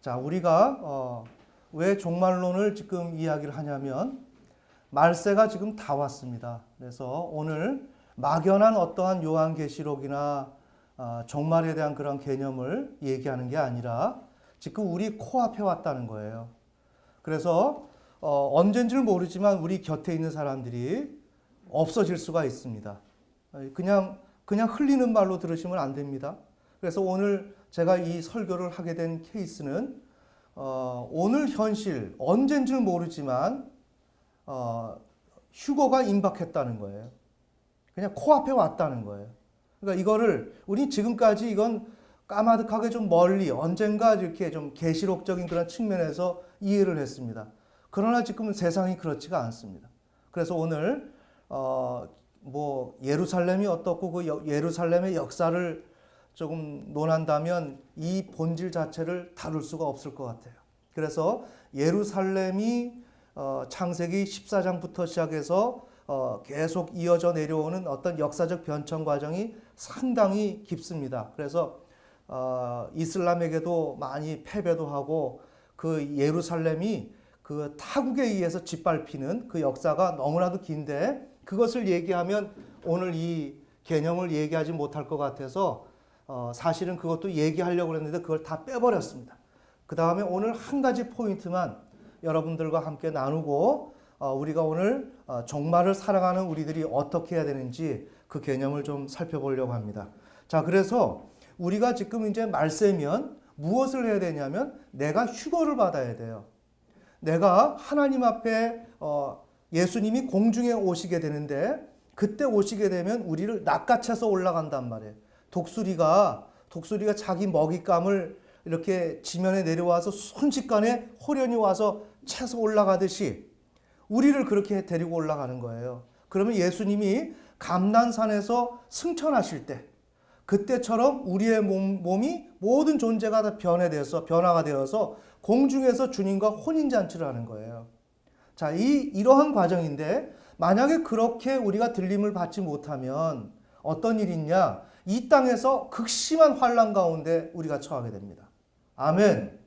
자, 우리가 왜 종말론을 지금 이야기를 하냐면 말세가 지금 다 왔습니다. 그래서 오늘 막연한 어떠한 요한계시록이나 종말에 대한 그런 개념을 얘기하는 게 아니라 지금 우리 코앞에 왔다는 거예요. 그래서 언젠지는 모르지만 우리 곁에 있는 사람들이 없어질 수가 있습니다. 그냥 흘리는 말로 들으시면 안 됩니다. 그래서 오늘 제가 이 설교를 하게 된 케이스는 오늘 현실, 언젠지는 모르지만 휴거가 임박했다는 거예요. 그냥 코앞에 왔다는 거예요. 그러니까 이거를 우리 지금까지 이건 까마득하게 좀 멀리 언젠가 이렇게 좀 계시록적인 그런 측면에서 이해를 했습니다. 그러나 지금은 세상이 그렇지가 않습니다. 그래서 오늘 예루살렘이 어떻고 그 예루살렘의 역사를 조금 논한다면 이 본질 자체를 다룰 수가 없을 것 같아요. 그래서 예루살렘이 창세기 14장부터 시작해서 계속 이어져 내려오는 어떤 역사적 변천 과정이 상당히 깊습니다. 그래서 이슬람에게도 많이 패배도 하고 그 예루살렘이 그 타국에 의해서 짓밟히는 그 역사가 너무나도 긴데 그것을 얘기하면 오늘 이 개념을 얘기하지 못할 것 같아서 사실은 그것도 얘기하려고 했는데 그걸 다 빼버렸습니다. 그 다음에 오늘 한 가지 포인트만 여러분들과 함께 나누고 우리가 오늘 종말을 살아가는 우리들이 어떻게 해야 되는지 그 개념을 좀 살펴보려고 합니다. 자, 그래서 우리가 지금 이제 말세면 무엇을 해야 되냐면 내가 휴거를 받아야 돼요. 내가 하나님 앞에 예수님이 공중에 오시게 되는데 그때 오시게 되면 우리를 낚아채서 올라간단 말이에요. 독수리가 자기 먹잇감을 이렇게 지면에 내려와서 순식간에 호련히 와서 채서 올라가듯이 우리를 그렇게 데리고 올라가는 거예요. 그러면 예수님이 감난산에서 승천하실 때 그때처럼 우리의 몸이 모든 존재가 다 변화가 되어서 공중에서 주님과 혼인잔치를 하는 거예요. 자, 이러한 과정인데 만약에 그렇게 우리가 들림을 받지 못하면 어떤 일이 있냐? 이 땅에서 극심한 환난 가운데 우리가 처하게 됩니다. 아멘.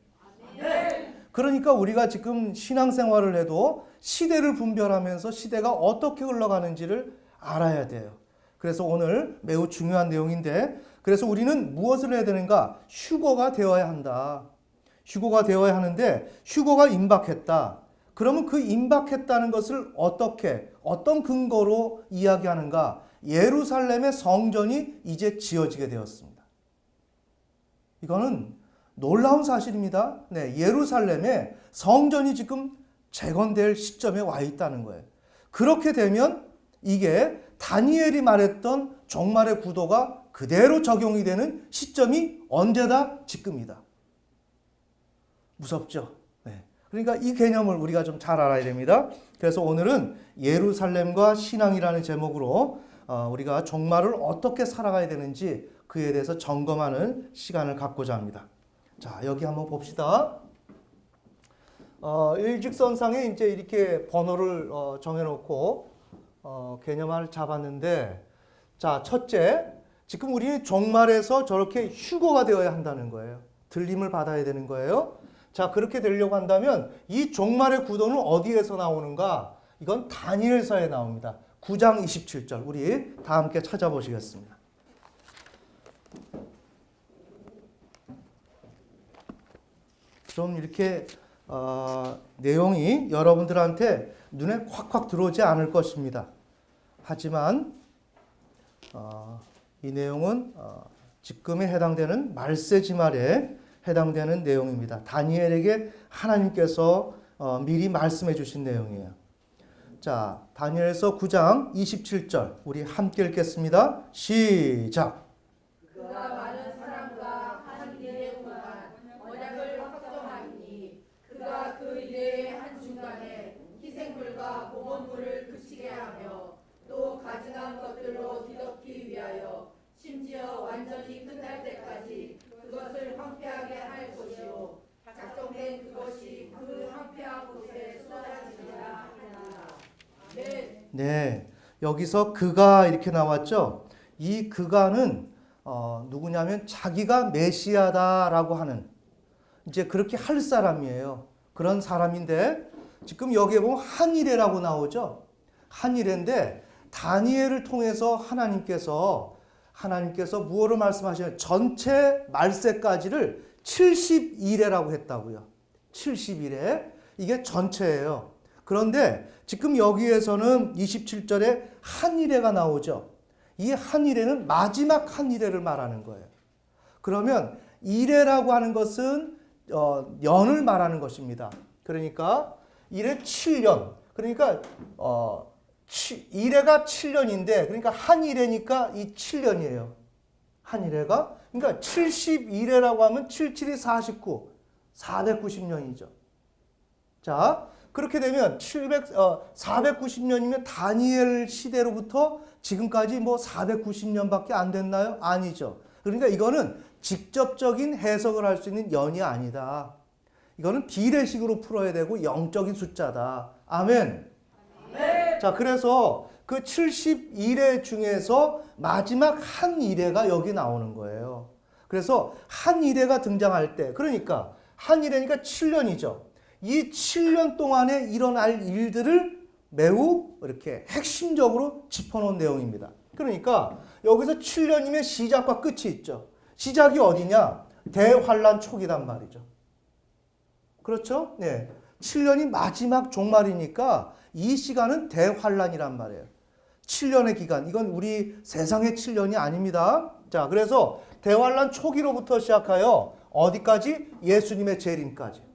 그러니까 우리가 지금 신앙생활을 해도 시대를 분별하면서 시대가 어떻게 흘러가는지를 알아야 돼요. 그래서 오늘 매우 중요한 내용인데 그래서 우리는 무엇을 해야 되는가? 휴거가 되어야 한다. 휴거가 되어야 하는데 휴거가 임박했다. 그러면 그 임박했다는 것을 어떤 근거로 이야기하는가? 예루살렘의 성전이 이제 지어지게 되었습니다. 이거는 놀라운 사실입니다. 네, 예루살렘에 성전이 지금 재건될 시점에 와 있다는 거예요. 그렇게 되면 이게 다니엘이 말했던 종말의 구도가 그대로 적용이 되는 시점이 언제다? 지금이다. 무섭죠? 네. 그러니까 이 개념을 우리가 좀 잘 알아야 됩니다. 그래서 오늘은 예루살렘과 신앙이라는 제목으로 우리가 종말을 어떻게 살아가야 되는지 그에 대해서 점검하는 시간을 갖고자 합니다. 자, 여기 한번 봅시다. 일직선상에 이제 이렇게 번호를 정해놓고 개념을 잡았는데, 자, 첫째, 지금 우리 종말에서 저렇게 휴거가 되어야 한다는 거예요. 들림을 받아야 되는 거예요. 자, 그렇게 되려고 한다면 이 종말의 구도는 어디에서 나오는가? 이건 다니엘서에 나옵니다. 9장 27절. 우리 다 함께 찾아보시겠습니다. 좀 이렇게 내용이 여러분들한테 눈에 콱콱 들어오지 않을 것입니다. 하지만 이 내용은 지금에 해당되는 말세지말에 해당되는 내용입니다. 다니엘에게 하나님께서 미리 말씀해 주신 내용이에요. 자, 다니엘서 9장 27절 우리 함께 읽겠습니다. 시작. 그가 많은 사람과 한 일에 관한 언약을 확정하니 그가 그 일의 한중간에 희생물과 모범물을 그치게 하며 또 가증한 것들로 뒤덮기 위하여 심지어 완전히 끝날 때까지 그것을 황폐하게 할 것이요 작정된 그것이 그 황폐한 곳에 쏟아지리라 하니라. 네, 여기서 그가 이렇게 나왔죠. 이 그가는 누구냐면 자기가 메시아다라고 하는 이제 그렇게 할 사람이에요. 그런 사람인데 지금 여기에 보면 한일해라고 나오죠. 한일해인데 다니엘을 통해서 하나님께서 무엇을 말씀하시냐면 전체 말세까지를 70일에라고 했다고요. 70일에. 이게 전체예요. 그런데 지금 여기에서는 27절에 한일해가 나오죠. 이 한일해는 마지막 한일해를 말하는 거예요. 그러면 일해라고 하는 것은 년을 말하는 것입니다. 그러니까 일해 7년. 그러니까 일해가 7년인데 그러니까 한일해니까 이 7년이에요. 한일해가 그러니까 71회라고 하면 77이 49, 490년이죠. 자, 그렇게 되면 490년이면 다니엘 시대로부터 지금까지 뭐 490년밖에 안 됐나요? 아니죠. 그러니까 이거는 직접적인 해석을 할 수 있는 연이 아니다. 이거는 비례식으로 풀어야 되고 영적인 숫자다. 아멘. 네. 자, 그래서 그 71회 중에서 마지막 한 일회가 여기 나오는 거예요. 그래서 한 일회가 등장할 때, 그러니까 한 일회니까 7년이죠. 이 7년 동안에 일어날 일들을 매우 이렇게 핵심적으로 짚어놓은 내용입니다. 그러니까 여기서 7년이면 시작과 끝이 있죠. 시작이 어디냐? 대환란 초기단 말이죠. 그렇죠? 네. 7년이 마지막 종말이니까 이 시간은 대환란이란 말이에요. 7년의 기간. 이건 우리 세상의 7년이 아닙니다. 자, 그래서 대환란 초기로부터 시작하여 어디까지? 예수님의 재림까지.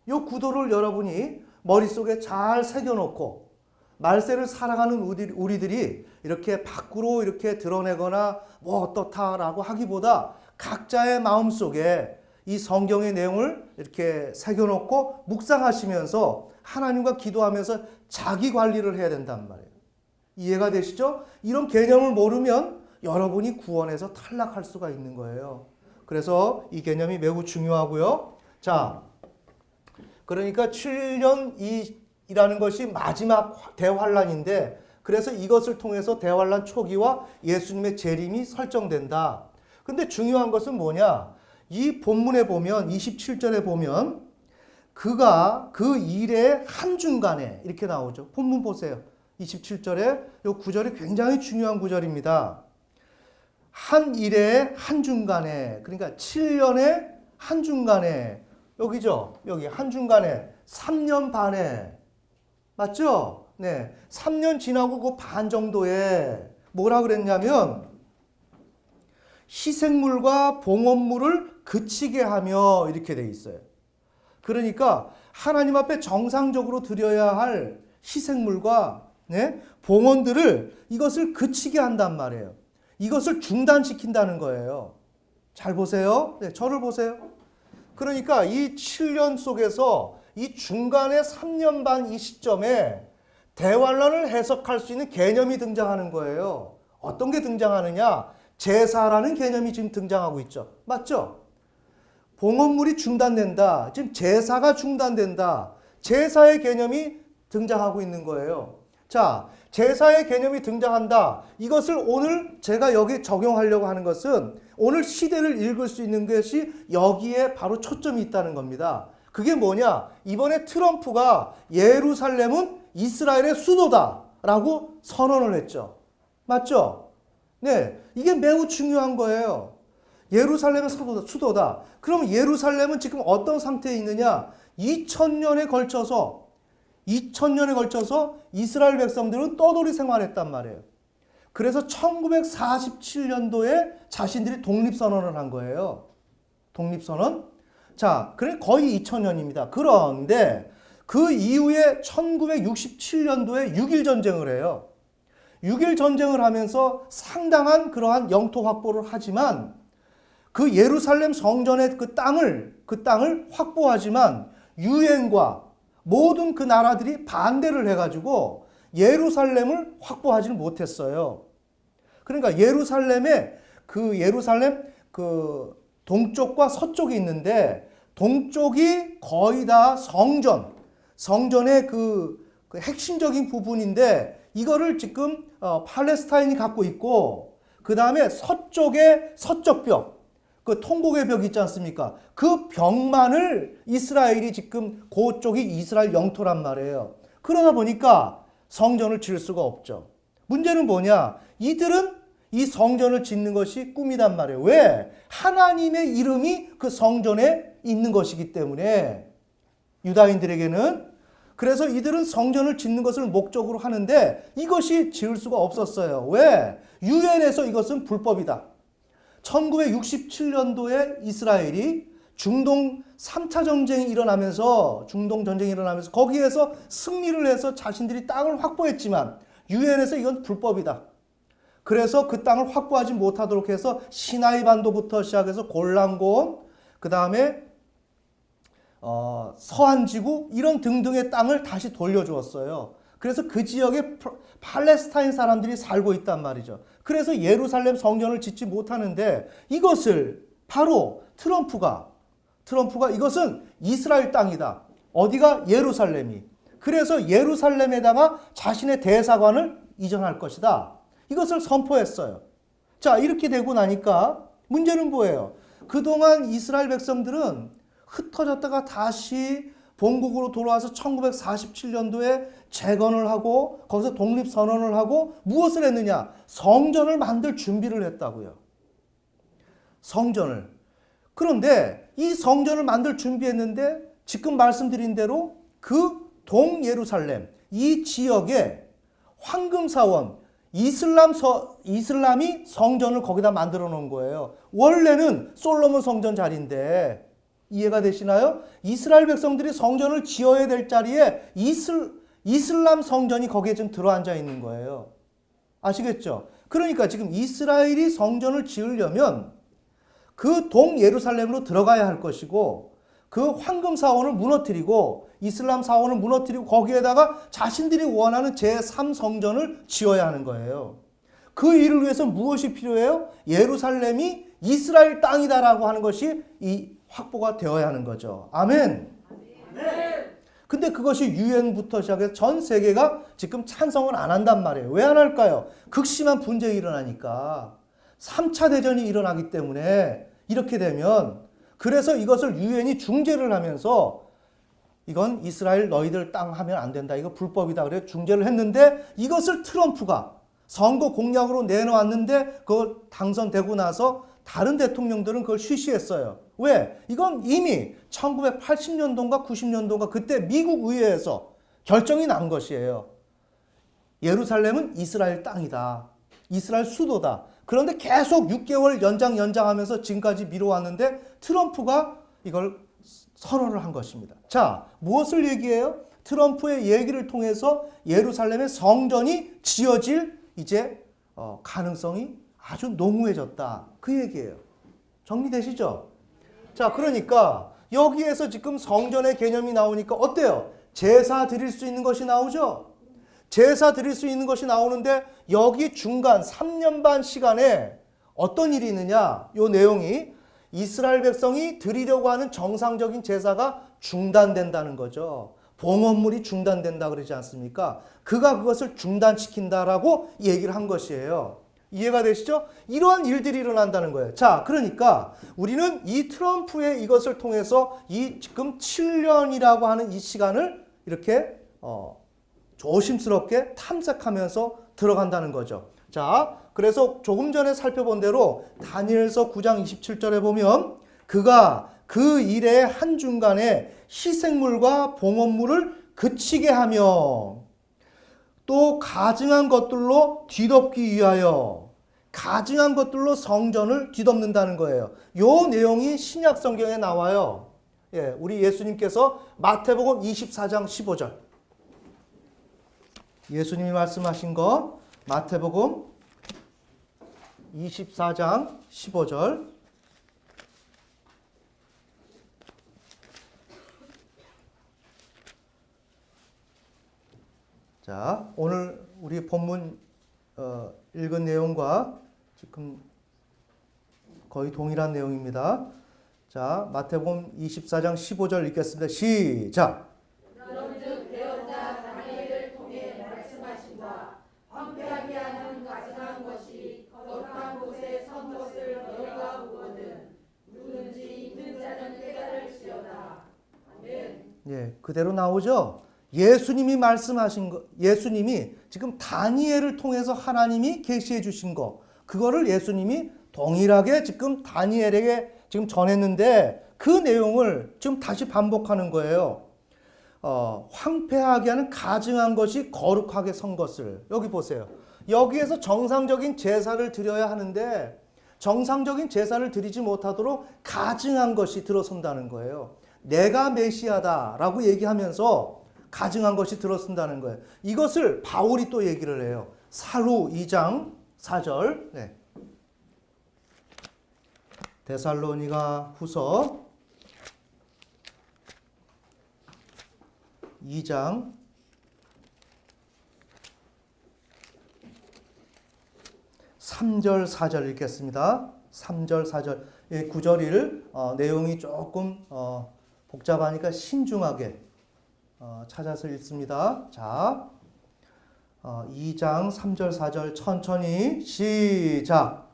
이 구도를 여러분이 머릿속에 잘 새겨놓고 말세를 살아가는 우리들이 이렇게 밖으로 이렇게 드러내거나 뭐 어떻다라고 하기보다 각자의 마음속에 이 성경의 내용을 이렇게 새겨놓고 묵상하시면서 하나님과 기도하면서 자기 관리를 해야 된단 말이에요. 이해가 되시죠? 이런 개념을 모르면 여러분이 구원에서 탈락할 수가 있는 거예요. 그래서 이 개념이 매우 중요하고요. 자, 그러니까 7년이라는 것이 마지막 대환란인데 그래서 이것을 통해서 대환란 초기와 예수님의 재림이 설정된다. 근데 중요한 것은 뭐냐? 이 본문에 보면 27절에 보면 그가 그 일의 한중간에 이렇게 나오죠. 본문 보세요. 27절에 이 구절이 굉장히 중요한 구절입니다. 한 일의 한중간에, 그러니까 7년의 한중간에, 여기죠. 여기 한중간에 3년 반에, 맞죠? 네. 3년 지나고 그 반 정도에 뭐라 그랬냐면 희생물과 봉헌물을 그치게 하며 이렇게 돼 있어요. 그러니까 하나님 앞에 정상적으로 드려야 할 희생물과 봉헌들을 이것을 그치게 한단 말이에요. 이것을 중단시킨다는 거예요. 잘 보세요. 네, 저를 보세요. 그러니까 이 7년 속에서 이 중간에 3년 반 이 시점에 대환란을 해석할 수 있는 개념이 등장하는 거예요. 어떤 게 등장하느냐? 제사라는 개념이 지금 등장하고 있죠. 맞죠? 봉헌물이 중단된다. 지금 제사가 중단된다. 제사의 개념이 등장하고 있는 거예요. 자, 제사의 개념이 등장한다. 이것을 오늘 제가 여기 적용하려고 하는 것은 오늘 시대를 읽을 수 있는 것이 여기에 바로 초점이 있다는 겁니다. 그게 뭐냐? 이번에 트럼프가 예루살렘은 이스라엘의 수도다라고 선언을 했죠. 맞죠? 네, 이게 매우 중요한 거예요. 예루살렘의 수도다. 그럼 예루살렘은 지금 어떤 상태에 있느냐? 2000년에 걸쳐서 이스라엘 백성들은 떠돌이 생활했단 말이에요. 그래서 1947년도에 자신들이 독립선언을 한 거예요. 독립선언. 자, 그래 거의 2000년입니다. 그런데 그 이후에 1967년도에 6.1전쟁을 해요. 6.1전쟁을 하면서 상당한 그러한 영토 확보를 하지만 그 예루살렘 성전의 그 땅을 확보하지만 유엔과 모든 그 나라들이 반대를 해가지고 예루살렘을 확보하지는 못했어요. 그러니까 예루살렘 그 동쪽과 서쪽이 있는데 동쪽이 거의 다 성전의 그 핵심적인 부분인데 이거를 지금 팔레스타인이 갖고 있고 그 다음에 서쪽의 서쪽 벽 그 통곡의 벽 있지 않습니까? 그 벽만을 이스라엘이 지금 그쪽이 이스라엘 영토란 말이에요. 그러다 보니까 성전을 지을 수가 없죠. 문제는 뭐냐? 이들은 이 성전을 짓는 것이 꿈이란 말이에요. 왜? 하나님의 이름이 그 성전에 있는 것이기 때문에 유다인들에게는. 그래서 이들은 성전을 짓는 것을 목적으로 하는데 이것이 지을 수가 없었어요. 왜? 유엔에서 이것은 불법이다. 1967년도에 이스라엘이 중동 3차 전쟁이 일어나면서 거기에서 승리를 해서 자신들이 땅을 확보했지만 유엔에서 이건 불법이다. 그래서 그 땅을 확보하지 못하도록 해서 시나이 반도부터 시작해서 골란고원, 그 다음에 서한지구 이런 등등의 땅을 다시 돌려주었어요. 그래서 그 지역에 팔레스타인 사람들이 살고 있단 말이죠. 그래서 예루살렘 성전을 짓지 못하는데 이것을 바로 트럼프가 이것은 이스라엘 땅이다. 어디가? 예루살렘이. 그래서 예루살렘에다가 자신의 대사관을 이전할 것이다. 이것을 선포했어요. 자, 이렇게 되고 나니까 문제는 뭐예요? 그동안 이스라엘 백성들은 흩어졌다가 다시 본국으로 돌아와서 1947년도에 재건을 하고 거기서 독립선언을 하고 무엇을 했느냐? 성전을 만들 준비를 했다고요. 성전을. 그런데 이 성전을 만들 준비했는데 지금 말씀드린 대로 그 동예루살렘 이 지역에 황금사원 이슬람이 성전을 거기다 만들어 놓은 거예요. 원래는 솔로몬 성전 자리인데 이해가 되시나요? 이스라엘 백성들이 성전을 지어야 될 자리에 이슬람 성전이 거기에 지금 들어앉아 있는 거예요. 아시겠죠? 그러니까 지금 이스라엘이 성전을 지으려면 그 동예루살렘으로 들어가야 할 것이고 그 황금 사원을 무너뜨리고 이슬람 사원을 무너뜨리고 거기에다가 자신들이 원하는 제3성전을 지어야 하는 거예요. 그 일을 위해서 무엇이 필요해요? 예루살렘이 이스라엘 땅이다라고 하는 것이 이 확보가 되어야 하는 거죠. 아멘. 근데 그것이 유엔부터 시작해서 전 세계가 지금 찬성을 안 한단 말이에요. 왜 안 할까요? 극심한 분쟁이 일어나니까. 3차 대전이 일어나기 때문에 이렇게 되면 그래서 이것을 유엔이 중재를 하면서 이건 이스라엘 너희들 땅 하면 안 된다. 이거 불법이다. 그래 중재를 했는데 이것을 트럼프가 선거 공약으로 내놓았는데 그걸 당선되고 나서 다른 대통령들은 그걸 쉬쉬했어요. 왜? 이건 이미 1980년도인가 90년도인가 그때 미국 의회에서 결정이 난 것이에요. 예루살렘은 이스라엘 땅이다. 이스라엘 수도다. 그런데 계속 6개월 연장하면서 지금까지 미뤄왔는데 트럼프가 이걸 선언을 한 것입니다. 자, 무엇을 얘기해요? 트럼프의 얘기를 통해서 예루살렘의 성전이 지어질 이제 가능성이 아주 농후해졌다. 그 얘기예요. 정리되시죠? 자, 그러니까 여기에서 지금 성전의 개념이 나오니까 어때요? 제사 드릴 수 있는 것이 나오죠? 제사 드릴 수 있는 것이 나오는데 여기 중간 3년 반 시간에 어떤 일이 있느냐? 이 내용이 이스라엘 백성이 드리려고 하는 정상적인 제사가 중단된다는 거죠. 봉헌물이 중단된다 그러지 않습니까? 그가 그것을 중단시킨다라고 얘기를 한 것이에요. 이해가 되시죠? 이러한 일들이 일어난다는 거예요. 자, 그러니까 우리는 이 트럼프의 이것을 통해서 이 지금 7년이라고 하는 이 시간을 이렇게 조심스럽게 탐색하면서 들어간다는 거죠. 자, 그래서 조금 전에 살펴본 대로 다니엘서 9장 27절에 보면 그가 그 일의 한중간에 희생물과 봉헌물을 그치게 하며 또 가증한 것들로 뒤덮기 위하여 가증한 것들로 성전을 뒤덮는다는 거예요. 요 내용이 신약 성경에 나와요. 예, 우리 예수님께서 마태복음 24장 15절 예수님이 말씀하신 거 마태복음 24장 15절 자, 오늘 우리 본문 읽은 내용과 지금 거의 동일한 내용입니다. 자, 마태복음 24장 15절 읽겠습니다. 시작! 그런즉 대언자 다니엘을 통해 말씀하신 바 황폐하게 하는 가증한 것이 거룩한 곳에 선 것을 너희가 보거든 예, 그대로 나오죠. 예수님이 말씀하신 거, 예수님이 지금 다니엘을 통해서 하나님이 계시해 주신 거, 그거를 예수님이 동일하게 지금 다니엘에게 지금 전했는데 그 내용을 지금 다시 반복하는 거예요. 황폐하게 하는 가증한 것이 거룩하게 선 것을. 여기 보세요. 여기에서 정상적인 제사를 드려야 하는데 정상적인 제사를 드리지 못하도록 가증한 것이 들어선다는 거예요. 내가 메시아다라고 얘기하면서 가증한 것이 들어선다는 거예요. 이것을 바울이 또 얘기를 해요. 사루 2장 4절. 네. 데살로니가 후서 2장 3절 4절 읽겠습니다. 3절 4절 9절일 내용이 조금 복잡하니까 신중하게 찾아서 읽습니다. 자, 2장 3절 4절 천천히 시작.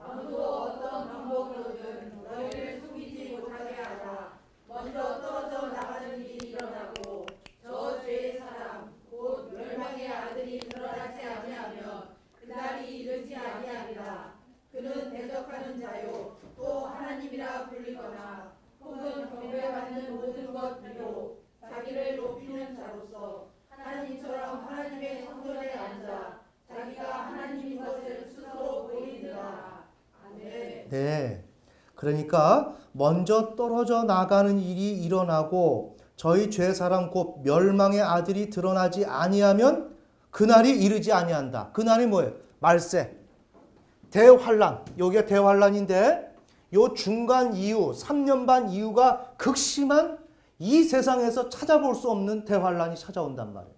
아무도 어떤 방법으로든 너희를 숨기지 못하게 하라. 먼저 떨어져 나가는 일이 일어나고 저 죄의 사람 곧 멸망의 아들이 드러나지 아니하면 그날이 이르지 아니하리라. 그는 대적하는 자요 또 하나님이라 불리거나 혹은 경배받는 모든 것 위로 자기를 높이는 자로서 하나님처럼 하나님의 성전에 앉아 자기가 하나님인 것을 스스로 보이느라. 아멘. 네. 그러니까 먼저 떨어져 나가는 일이 일어나고 저희 죄사람 곧 멸망의 아들이 드러나지 아니하면 그날이 이르지 아니한다. 그날이 뭐예요? 말세. 대환란. 여기가 대환란인데 요 중간 이후 3년 반 이후가 극심한 이 세상에서 찾아볼 수 없는 대환란이 찾아온단 말이에요.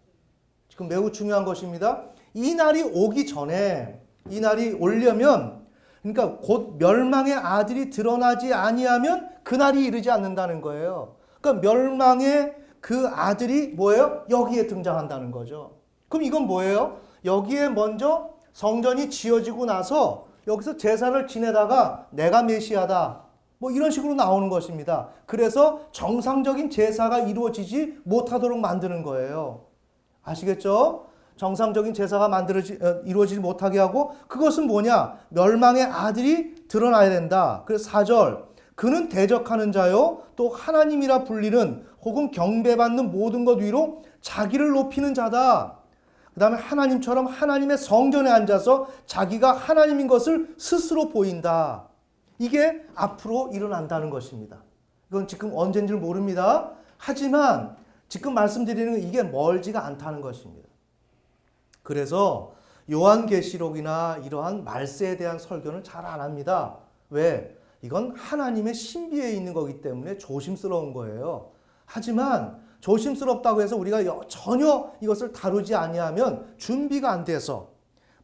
지금 매우 중요한 것입니다. 이 날이 오기 전에 이 날이 오려면 그러니까 곧 멸망의 아들이 드러나지 아니하면 그날이 이르지 않는다는 거예요. 그러니까 멸망의 그 아들이 뭐예요? 여기에 등장한다는 거죠. 그럼 이건 뭐예요? 여기에 먼저 성전이 지어지고 나서 여기서 제사를 지내다가 내가 메시아다. 뭐 이런 식으로 나오는 것입니다. 그래서 정상적인 제사가 이루어지지 못하도록 만드는 거예요. 아시겠죠? 정상적인 제사가 이루어지지 못하게 하고 그것은 뭐냐? 멸망의 아들이 드러나야 된다. 그래서 4절 그는 대적하는 자요 또 하나님이라 불리는 혹은 경배받는 모든 것 위로 자기를 높이는 자다. 그 다음에 하나님처럼 하나님의 성전에 앉아서 자기가 하나님인 것을 스스로 보인다. 이게 앞으로 일어난다는 것입니다. 이건 지금 언젠지를 모릅니다. 하지만 지금 말씀드리는 건 이게 멀지가 않다는 것입니다. 그래서 요한계시록이나 이러한 말세에 대한 설교는 잘 안 합니다. 왜? 이건 하나님의 신비에 있는 거기 때문에 조심스러운 거예요. 하지만 조심스럽다고 해서 우리가 전혀 이것을 다루지 아니하면 준비가 안 돼서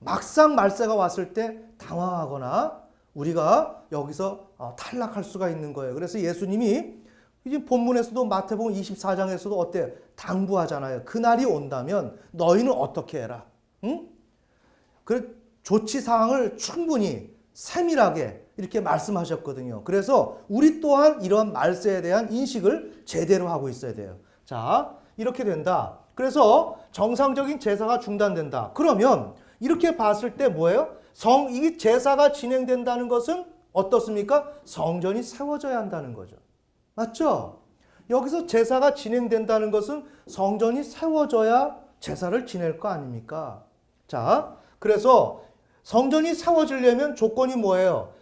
막상 말세가 왔을 때 당황하거나 우리가 여기서 탈락할 수가 있는 거예요. 그래서 예수님이 이제 본문에서도 마태복음 24장에서도 어때요? 당부하잖아요. 그날이 온다면 너희는 어떻게 해라. 응? 그 조치사항을 충분히 세밀하게 이렇게 말씀하셨거든요. 그래서 우리 또한 이런 말세에 대한 인식을 제대로 하고 있어야 돼요. 자, 이렇게 된다. 그래서 정상적인 제사가 중단된다. 그러면 이렇게 봤을 때 뭐예요? 이 제사가 진행된다는 것은 어떻습니까? 성전이 세워져야 한다는 거죠. 맞죠? 여기서 제사가 진행된다는 것은 성전이 세워져야 제사를 지낼 거 아닙니까? 자, 그래서 성전이 세워지려면 조건이 뭐예요?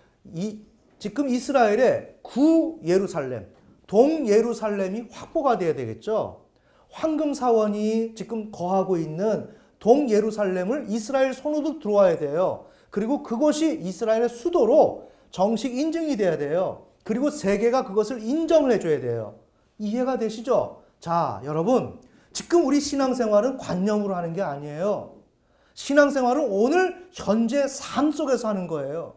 지금 이스라엘의 구 예루살렘, 동 예루살렘이 확보가 돼야 되겠죠. 황금 사원이 지금 거하고 있는 동 예루살렘을 이스라엘 손으로 들어와야 돼요. 그리고 그것이 이스라엘의 수도로 정식 인증이 돼야 돼요. 그리고 세계가 그것을 인정을 해줘야 돼요. 이해가 되시죠? 자, 여러분, 지금 우리 신앙생활은 관념으로 하는 게 아니에요. 신앙생활은 오늘 현재 삶 속에서 하는 거예요.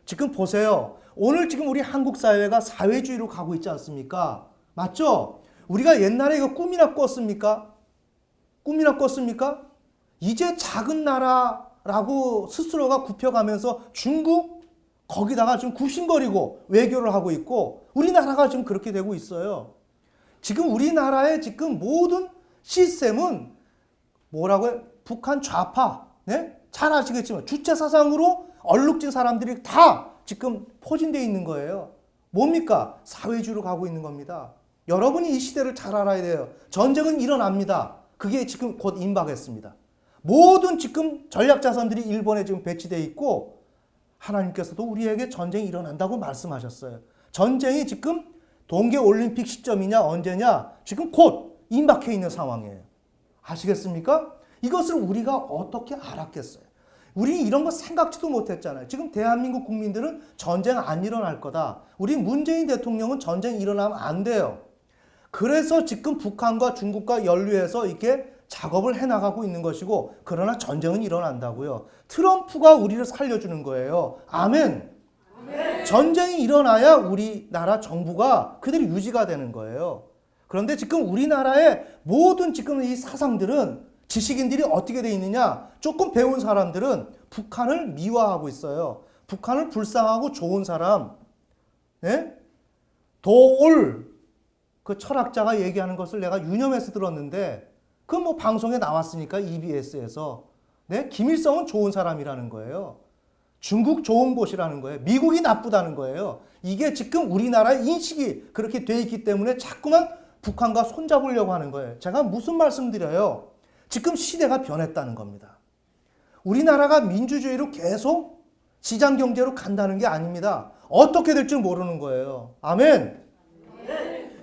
지금 보세요. 오늘 지금 우리 한국 사회가 사회주의로 가고 있지 않습니까? 맞죠? 우리가 옛날에 이거 꿈이나 꿨습니까? 꿈이나 꿨습니까? 이제 작은 나라라고 스스로가 굽혀가면서 중국 거기다가 좀 굽신거리고 외교를 하고 있고 우리나라가 지금 그렇게 되고 있어요. 지금 우리나라의 지금 모든 시스템은 뭐라고 해요? 북한 좌파, 네? 잘 아시겠지만 주체 사상으로 얼룩진 사람들이 다 지금 포진되어 있는 거예요. 뭡니까? 사회주의로 가고 있는 겁니다. 여러분이 이 시대를 잘 알아야 돼요. 전쟁은 일어납니다. 그게 지금 곧 임박했습니다. 모든 지금 전략자산들이 일본에 지금 배치되어 있고 하나님께서도 우리에게 전쟁이 일어난다고 말씀하셨어요. 전쟁이 지금 동계올림픽 시점이냐 언제냐 지금 곧 임박해 있는 상황이에요. 아시겠습니까? 이것을 우리가 어떻게 알았겠어요? 우리 이런 거 생각지도 못했잖아요. 지금 대한민국 국민들은 전쟁 안 일어날 거다. 우리 문재인 대통령은 전쟁 일어나면 안 돼요. 그래서 지금 북한과 중국과 연루해서 이렇게 작업을 해나가고 있는 것이고 그러나 전쟁은 일어난다고요. 트럼프가 우리를 살려주는 거예요. 아멘. 아멘. 전쟁이 일어나야 우리나라 정부가 그대로 유지가 되는 거예요. 그런데 지금 우리나라의 모든 지금 이 사상들은 지식인들이 어떻게 돼 있느냐? 조금 배운 사람들은 북한을 미화하고 있어요. 북한을 불쌍하고 좋은 사람, 네? 도올 그 철학자가 얘기하는 것을 내가 유념해서 들었는데 그 뭐 방송에 나왔으니까 EBS에서 네? 김일성은 좋은 사람이라는 거예요. 중국 좋은 곳이라는 거예요. 미국이 나쁘다는 거예요. 이게 지금 우리나라의 인식이 그렇게 돼 있기 때문에 자꾸만 북한과 손잡으려고 하는 거예요. 제가 무슨 말씀 드려요? 지금 시대가 변했다는 겁니다. 우리나라가 민주주의로 계속 시장 경제로 간다는 게 아닙니다. 어떻게 될 줄 모르는 거예요. 아멘.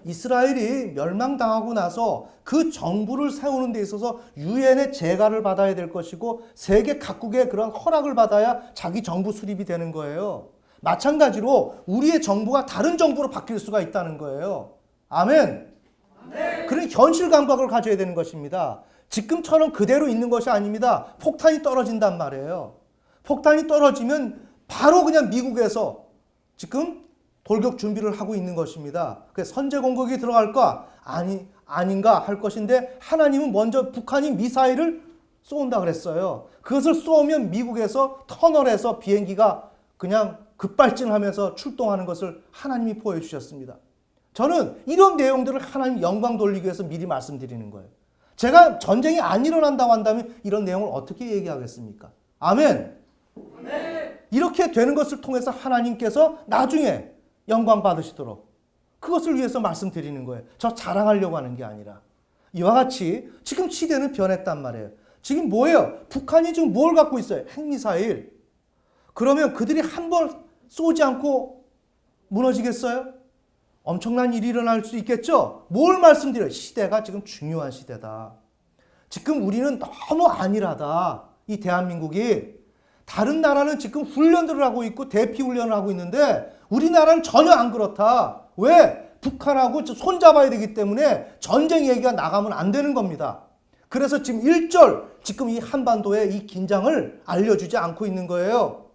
이스라엘이 멸망당하고 나서 그 정부를 세우는 데 있어서 유엔의 재가를 받아야 될 것이고 세계 각국의 그런 허락을 받아야 자기 정부 수립이 되는 거예요. 마찬가지로 우리의 정부가 다른 정부로 바뀔 수가 있다는 거예요. 아멘. 그런 현실 감각을 가져야 되는 것입니다. 지금처럼 그대로 있는 것이 아닙니다. 폭탄이 떨어진단 말이에요. 폭탄이 떨어지면 바로 그냥 미국에서 지금 돌격 준비를 하고 있는 것입니다. 그래서 선제 공격이 들어갈까? 아닌가 할 것인데 하나님은 먼저 북한이 미사일을 쏜다 그랬어요. 그것을 쏘면 미국에서 터널에서 비행기가 그냥 급발진하면서 출동하는 것을 하나님이 보여주셨습니다. 저는 이런 내용들을 하나님 영광 돌리기 위해서 미리 말씀드리는 거예요. 제가 전쟁이 안 일어난다고 한다면 이런 내용을 어떻게 얘기하겠습니까? 아멘. 아멘. 이렇게 되는 것을 통해서 하나님께서 나중에 영광 받으시도록 그것을 위해서 말씀드리는 거예요. 저 자랑하려고 하는 게 아니라. 이와 같이 지금 시대는 변했단 말이에요. 지금 뭐예요? 북한이 지금 뭘 갖고 있어요? 핵미사일. 그러면 그들이 한 번 쏘지 않고 무너지겠어요? 엄청난 일이 일어날 수 있겠죠? 뭘 말씀드려요? 시대가 지금 중요한 시대다. 지금 우리는 너무 안일하다. 이 대한민국이. 다른 나라는 지금 훈련들을 하고 있고 대피 훈련을 하고 있는데 우리나라는 전혀 안 그렇다. 왜? 북한하고 손잡아야 되기 때문에 전쟁 얘기가 나가면 안 되는 겁니다. 그래서 지금 지금 이 한반도의 이 긴장을 알려주지 않고 있는 거예요.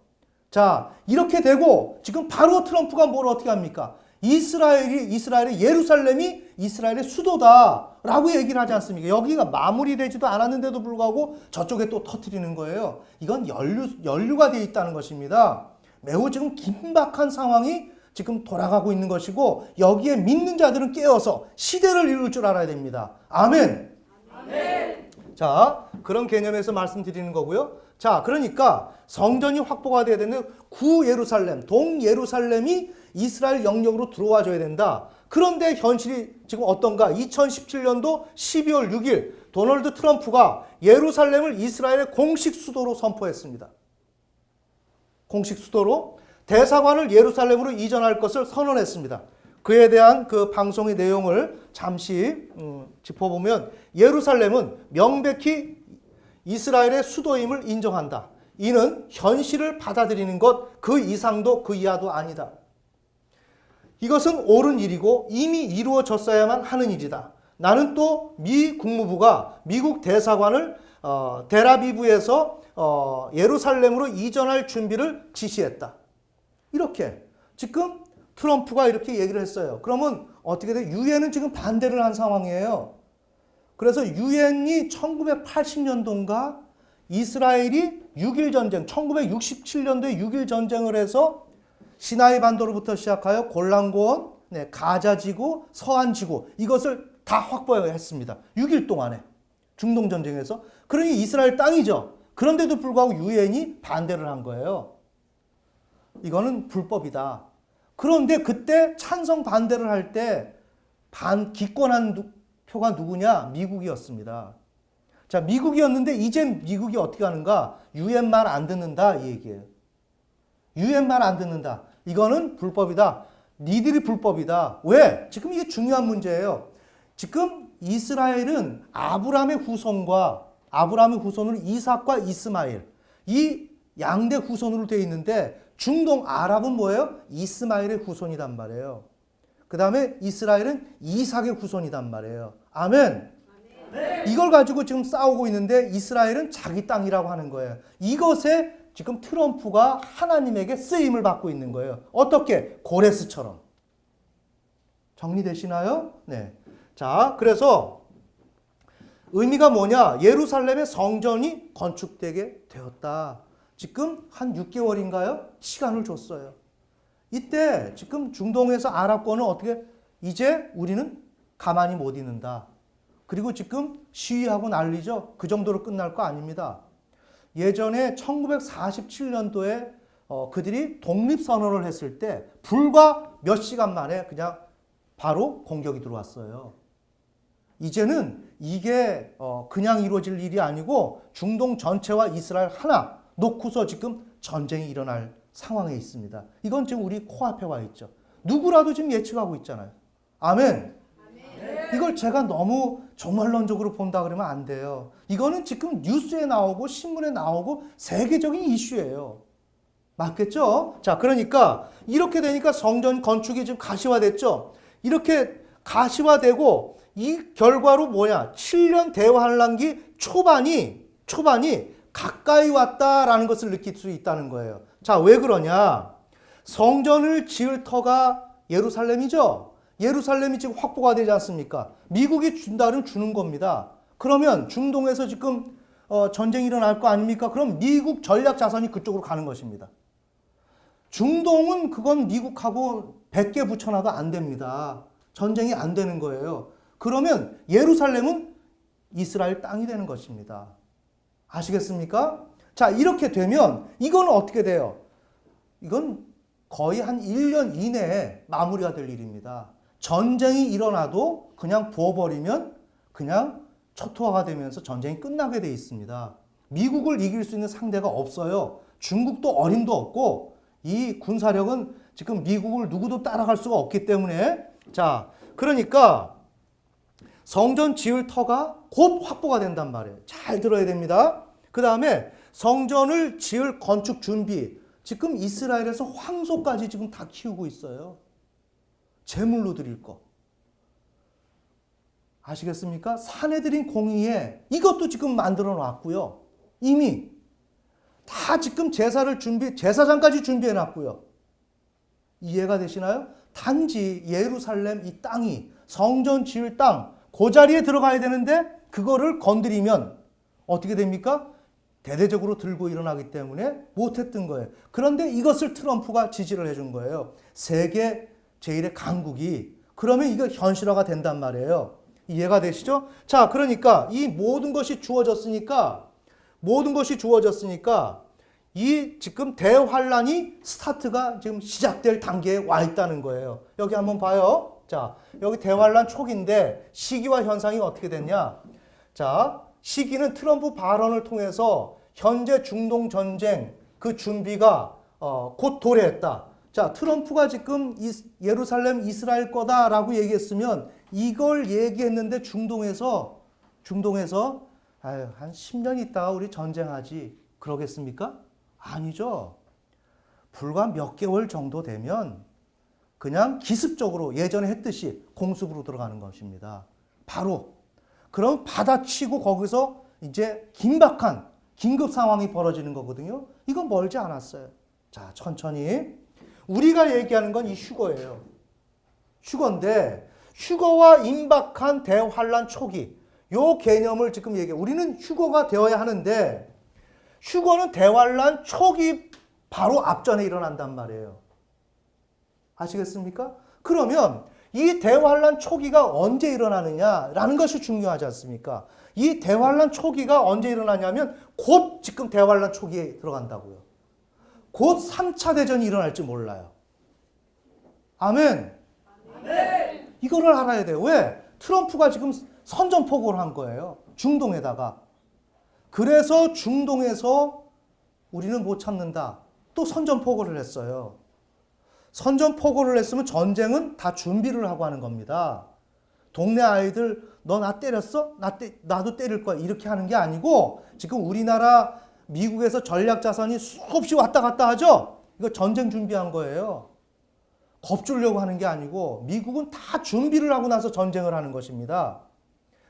자, 이렇게 되고 지금 바로 트럼프가 뭘 어떻게 합니까? 이스라엘의 예루살렘이 이스라엘의 수도다라고 얘기를 하지 않습니까? 여기가 마무리되지도 않았는데도 불구하고 저쪽에 또 터뜨리는 거예요. 이건 연류가 되어 있다는 것입니다. 매우 지금 긴박한 상황이 지금 돌아가고 있는 것이고 여기에 믿는 자들은 깨어서 시대를 이룰 줄 알아야 됩니다. 아멘. 아멘. 자, 그런 개념에서 말씀드리는 거고요. 자, 그러니까 성전이 확보가 돼야 되는데 구예루살렘, 동예루살렘이 이스라엘 영역으로 들어와 줘야 된다. 그런데 현실이 지금 어떤가? 2017년도 12월 6일 도널드 트럼프가 예루살렘을 이스라엘의 공식 수도로 선포했습니다. 공식 수도로 대사관을 예루살렘으로 이전할 것을 선언했습니다. 그에 대한 그 방송의 내용을 잠시 짚어보면 예루살렘은 명백히 이스라엘의 수도임을 인정한다. 이는 현실을 받아들이는 것 그 이상도 그 이하도 아니다. 이것은 옳은 일이고 이미 이루어졌어야만 하는 일이다. 나는 또 미 국무부가 미국 대사관을 델아비브에서 예루살렘으로 이전할 준비를 지시했다. 이렇게 지금 트럼프가 이렇게 얘기를 했어요. 그러면 어떻게 돼? 유엔은 지금 반대를 한 상황이에요. 그래서 유엔이 1980년도인가 이스라엘이 6.1 전쟁, 1967년도에 6.1 전쟁을 해서 시나이 반도로부터 시작하여 골란고원, 네, 가자 지구, 서한 지구 이것을 다 확보했습니다. 6일 동안에 중동 전쟁에서. 그러니 이스라엘 땅이죠. 그런데도 불구하고 유엔이 반대를 한 거예요. 이거는 불법이다. 그런데 그때 찬성 반대를 할 때 기권한 표가 누구냐? 미국이었습니다. 자, 미국이었는데 이제 미국이 어떻게 하는가? 유엔 말 안 듣는다 이 얘기예요. 유엔 말 안 듣는다. 이거는 불법이다. 니들이 불법이다. 왜? 지금 이게 중요한 문제예요. 지금 이스라엘은 아브라함의 후손으로 이삭과 이스마엘 이 양대 후손으로 되어 있는데 중동 아랍은 뭐예요? 이스마엘의 후손이단 말이에요. 그 다음에 이스라엘은 이삭의 후손이단 말이에요. 아멘. 이걸 가지고 지금 싸우고 있는데 이스라엘은 자기 땅이라고 하는 거예요. 이것에 지금 트럼프가 하나님에게 쓰임을 받고 있는 거예요. 어떻게? 고레스처럼. 정리되시나요? 네. 자, 그래서 의미가 뭐냐? 예루살렘의 성전이 건축되게 되었다. 지금 한 6개월인가요? 시간을 줬어요. 이때 지금 중동에서 아랍권은 어떻게 이제 우리는 가만히 못 있는다. 그리고 지금 시위하고 난리죠. 그 정도로 끝날 거 아닙니다. 예전에 1947년도에 그들이 독립선언을 했을 때 불과 몇 시간 만에 그냥 바로 공격이 들어왔어요. 이제는 이게 그냥 이루어질 일이 아니고 중동 전체와 이스라엘 하나 놓고서 지금 전쟁이 일어날 상황에 있습니다. 이건 지금 우리 코앞에 와 있죠. 누구라도 지금 예측하고 있잖아요. 아멘. 이걸 제가 너무 종말론적으로 본다 그러면 안 돼요. 이거는 지금 뉴스에 나오고 신문에 나오고 세계적인 이슈예요. 맞겠죠? 자, 그러니까 이렇게 되니까 성전 건축이 지금 가시화됐죠. 이렇게 가시화되고 이 결과로 뭐냐? 7년 대환란기 초반이 가까이 왔다라는 것을 느낄 수 있다는 거예요. 자, 왜 그러냐? 성전을 지을 터가 예루살렘이죠. 예루살렘이 지금 확보가 되지 않습니까? 미국이 준다 그러면 주는 겁니다. 그러면 중동에서 지금 전쟁이 일어날 거 아닙니까? 그럼 미국 전략 자산이 그쪽으로 가는 것입니다. 중동은 그건 미국하고 100개 붙여놔도 안 됩니다. 전쟁이 안 되는 거예요. 그러면 예루살렘은 이스라엘 땅이 되는 것입니다. 아시겠습니까? 자, 이렇게 되면 이건 어떻게 돼요? 이건 거의 한 1년 이내에 마무리가 될 일입니다. 전쟁이 일어나도 그냥 부어버리면 그냥 초토화가 되면서 전쟁이 끝나게 돼 있습니다. 미국을 이길 수 있는 상대가 없어요. 중국도 어림도 없고 이 군사력은 지금 미국을 누구도 따라갈 수가 없기 때문에 자, 그러니까 성전 지을 터가 곧 확보가 된단 말이에요. 잘 들어야 됩니다. 그 다음에 성전을 지을 건축 준비. 지금 이스라엘에서 황소까지 지금 다 키우고 있어요. 제물로 드릴 거. 아시겠습니까? 산에 드린 공의에 이것도 지금 만들어 놨고요. 이미 다 지금 제사장까지 준비해 놨고요. 이해가 되시나요? 단지 예루살렘 이 땅이 성전 지을 땅, 그 자리에 들어가야 되는데 그거를 건드리면 어떻게 됩니까? 대대적으로 들고 일어나기 때문에 못했던 거예요. 그런데 이것을 트럼프가 지지를 해준 거예요. 세계 제1의 강국이. 그러면 이거 현실화가 된단 말이에요. 이해가 되시죠? 자, 그러니까 이 모든 것이 주어졌으니까 이 지금 대환란이 스타트가 지금 시작될 단계에 와 있다는 거예요. 여기 한번 봐요. 자, 여기 대환란 초기인데 시기와 현상이 어떻게 됐냐? 자, 시기는 트럼프 발언을 통해서 현재 중동 전쟁 그 준비가 곧 도래했다. 자, 트럼프가 지금 예루살렘 이스라엘 거다라고 얘기했으면 이걸 얘기했는데 중동에서 아유, 한 10년 있다가 우리 전쟁하지 그러겠습니까? 아니죠. 불과 몇 개월 정도 되면 그냥 기습적으로 예전에 했듯이 공습으로 들어가는 것입니다. 바로. 그럼 받아치고 거기서 이제 긴박한 긴급 상황이 벌어지는 거거든요. 이건 멀지 않았어요. 자, 천천히. 우리가 얘기하는 건 이 휴거예요. 휴거인데 휴거와 임박한 대환란 초기 요 개념을 지금 얘기해요. 우리는 휴거가 되어야 하는데 휴거는 대환란 초기 바로 앞전에 일어난단 말이에요. 아시겠습니까? 그러면 이 대환란 초기가 언제 일어나느냐라는 것이 중요하지 않습니까? 이 대환란 초기가 언제 일어나냐면 곧 지금 대환란 초기에 들어간다고요. 곧 3차 대전이 일어날지 몰라요. 아멘. 이거를 알아야 돼요. 왜? 트럼프가 지금 선전포고를 한 거예요. 중동에다가. 그래서 중동에서 우리는 못 참는다. 또 선전포고를 했어요. 선전포고를 했으면 전쟁은 다 준비를 하고 하는 겁니다. 동네 아이들 너 나 때렸어? 나도 때릴 거야. 이렇게 하는 게 아니고 지금 우리나라 미국에서 전략자산이 수없이 왔다 갔다 하죠? 이거 전쟁 준비한 거예요. 겁주려고 하는 게 아니고 미국은 다 준비를 하고 나서 전쟁을 하는 것입니다.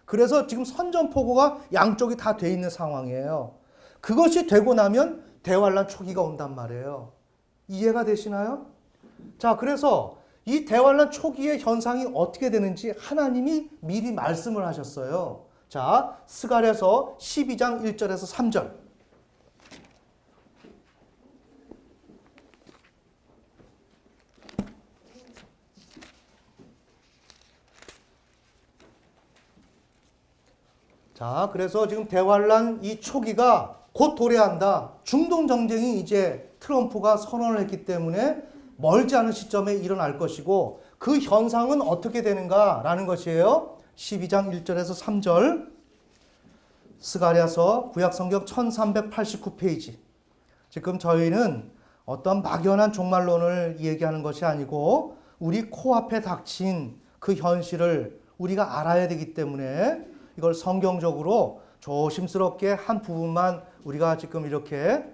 그래서 지금 선전포고가 양쪽이 다 돼 있는 상황이에요. 그것이 되고 나면 대환란 초기가 온단 말이에요. 이해가 되시나요? 자, 그래서 이 대환란 초기의 현상이 어떻게 되는지 하나님이 미리 말씀을 하셨어요. 자, 스가랴서 12장 1절에서 3절. 자, 그래서 지금 대환란 이 초기가 곧 도래한다. 중동 정쟁이 이제 트럼프가 선언을 했기 때문에 멀지 않은 시점에 일어날 것이고 그 현상은 어떻게 되는가라는 것이에요. 12장 1절에서 3절. 스가랴서 구약성경 1389페이지. 지금 저희는 어떤 막연한 종말론을 얘기하는 것이 아니고 우리 코앞에 닥친 그 현실을 우리가 알아야 되기 때문에 이걸 성경적으로 조심스럽게 한 부분만 우리가 지금 이렇게